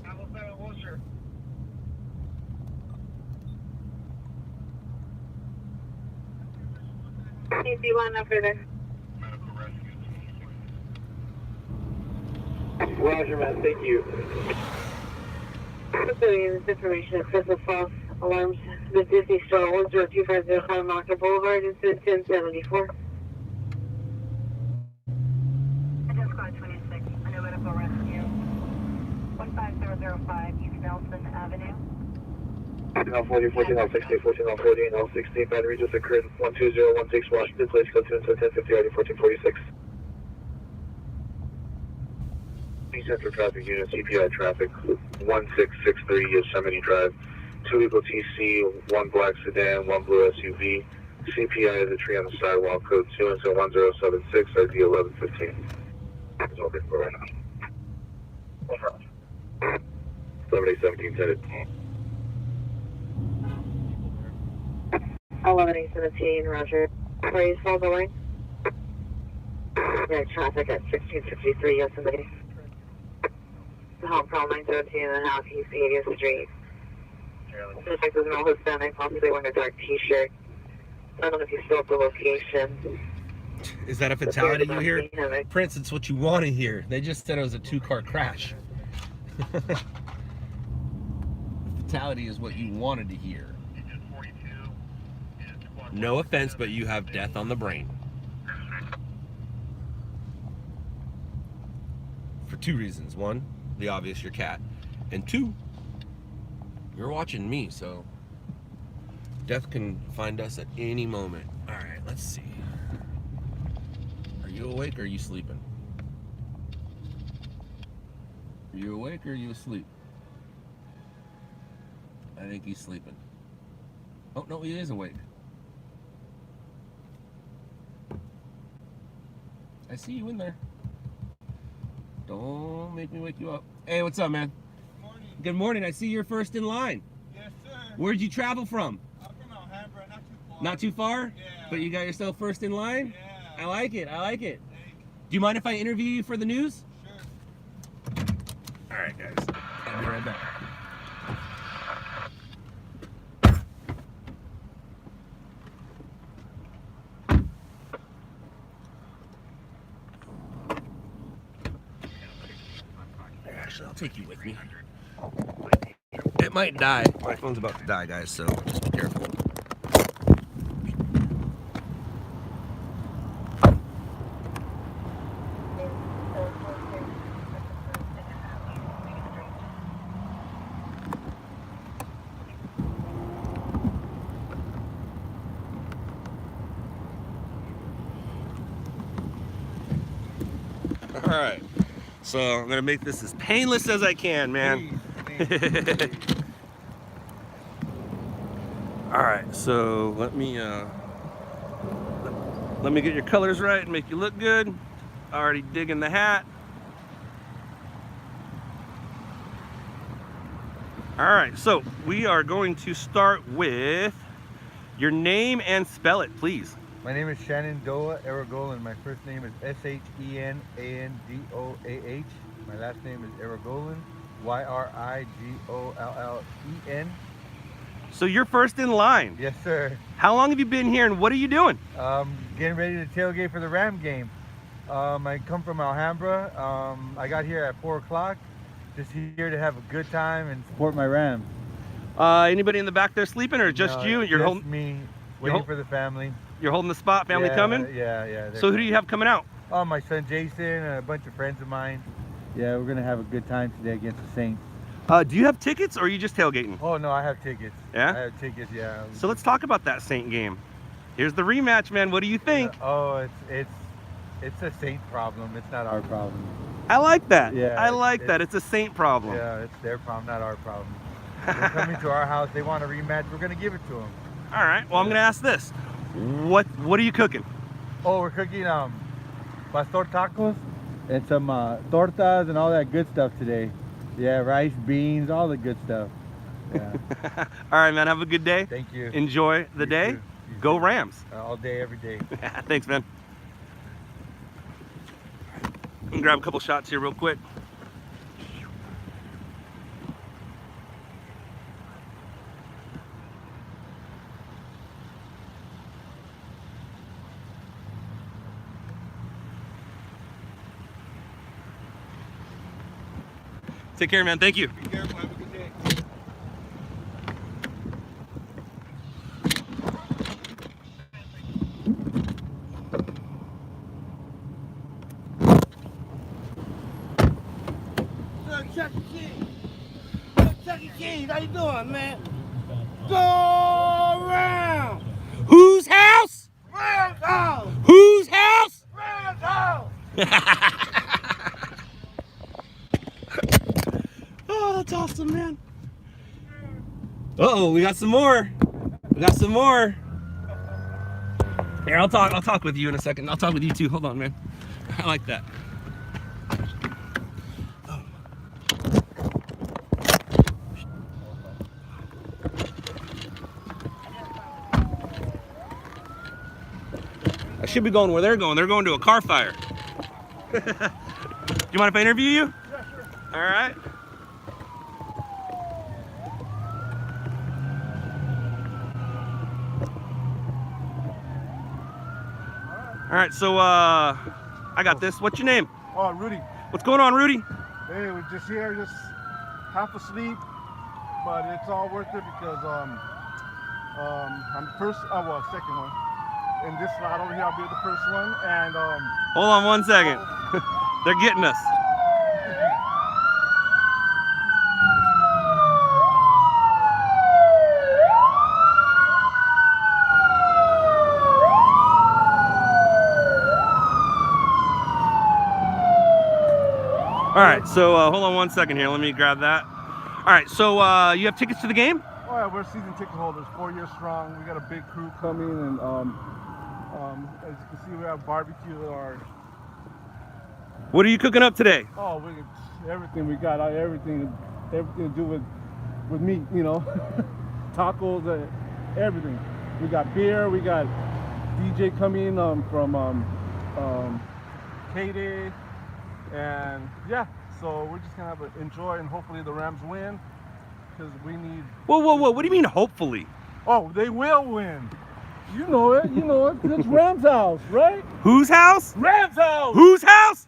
507 Worcester. PC1 up further. Roger, man. Thank you. Pursuing this information, excessive false alarms. The Disney Store 10250 Market Boulevard, incident 1074. Squad 26, under medical rescue. 15005 East Nelson Avenue. L40, 14, L60, 14, L40, and L60. Battery just occurred. 12016 Washington Place, code 1050, ID 1446. Central Traffic Unit, CPI traffic, 1663 Yosemite Drive. 2 Eagle TC, 1 black sedan, 1 blue SUV. CPI is a tree on the sidewalk, code 21076, ID 1115. It's all good for right now. 7817 headed. 1117, Roger. Please hold the line. Yeah, traffic at 1663 Yosemite. Home Pro 917.5 East 80th Street. Suspect is male Hispanic, possibly wearing a dark t-shirt. I don't know if you still have the location. Is that a fatality you hear? Prince, it's what you want to hear. They just said it was a 2-car crash. Fatality is what you wanted to hear. No offense, but you have death on the brain. For 2 reasons. 1, the obvious, your cat. And 2, you're watching me, so death can find us at any moment. All right, let's see. Are you awake or are you sleeping? Are you awake or are you asleep? I think he's sleeping. Oh, no, he is awake. I see you in there. Don't make me wake you up. Hey, what's up, man? Good morning. Good morning. I see you're first in line. Yes, sir. Where'd you travel from? I'm from Alhambra, not too far. Not too far? Yeah. But you got yourself first in line? Yeah. I like it. I like it. Thank you. Do you mind if I interview you for the news? Sure. All right, guys. I'll be right back. Actually, I'll take you with me. It might die. My phone's about to die, guys, so just be careful. All right, so I'm gonna make this as painless as I can, man. All right, so let me get your colors right and make you look good. Already digging the hat. All right, so we are going to start with your name and spell it, please. My name is Shenandoah Aragolan. My first name is Shenandoah. My last name is Aragolan, Yrigolllen. So you're first in line. Yes, sir. How long have you been here and what are you doing? Getting ready to tailgate for the Ram game. I come from Alhambra. I got here at 4 o'clock. Just here to have a good time and support my Rams. Anybody in the back there sleeping or just No, you? You're just holding me, waiting for the family. You're holding the spot, family coming? Yeah. So who do you have coming out? Oh, my son Jason and a bunch of friends of mine. Yeah, we're gonna have a good time today against the Saints. Do you have tickets or are you just tailgating? Oh no, I have tickets. Yeah? I have tickets, yeah. So let's talk about that Saint game. Here's the rematch, man. What do you think? Oh, it's a Saint problem. It's not our problem. I like that. Yeah, I like that. It's a Saint problem. Yeah, it's their problem, not our problem. They're coming to our house. They want a rematch. We're gonna give it to them. All right. Well, I'm gonna ask this. What are you cooking? Oh, we're cooking pastor tacos and some tortas and all that good stuff today. Yeah, rice, beans, all the good stuff. Yeah. All right, man. Have a good day. Thank you. Enjoy the day. Go Rams. All day, every day. Thanks, man. I'm gonna grab a couple shots here real quick. Take care, man. Thank you. Be careful. Have a good day. Chuck E. Cheese. Chuck E. Cheese. How you doing, man? Go around. Whose house? Rams house. Whose house? Rams house. Oh, that's awesome, man. Uh-oh, we got some more. We got some more. Here, I'll talk with you in a second. I'll talk with you too. Hold on, man. I like that. Oh. I should be going where they're going. They're going to a car fire. Do you mind if I interview you? Yeah, sure. All right. All right, so I got this. What's your name? Oh, Rudy. What's going on, Rudy? Hey, we're just here, just half asleep, but it's all worth it because I'm the first, well, second one. In this slide over here, I'll be the first one, and Hold on one second. They're getting us. All right, so hold on one second here. Let me grab that. All right, so you have tickets to the game? oh yeah, we're season ticket holders, 4 years strong. We got a big crew coming, and as you can see, we have barbecue at our. What are you cooking up today? Oh, everything we got, everything to do with meat, you know, tacos, everything. We got beer, we got DJ coming from Katie, and yeah, so we're just gonna enjoy, and hopefully the Rams win, because we need. Whoa, whoa, whoa! What do you mean, hopefully? Oh, they will win. You know it. It's Rams house, right? Whose house? Rams house. Whose house?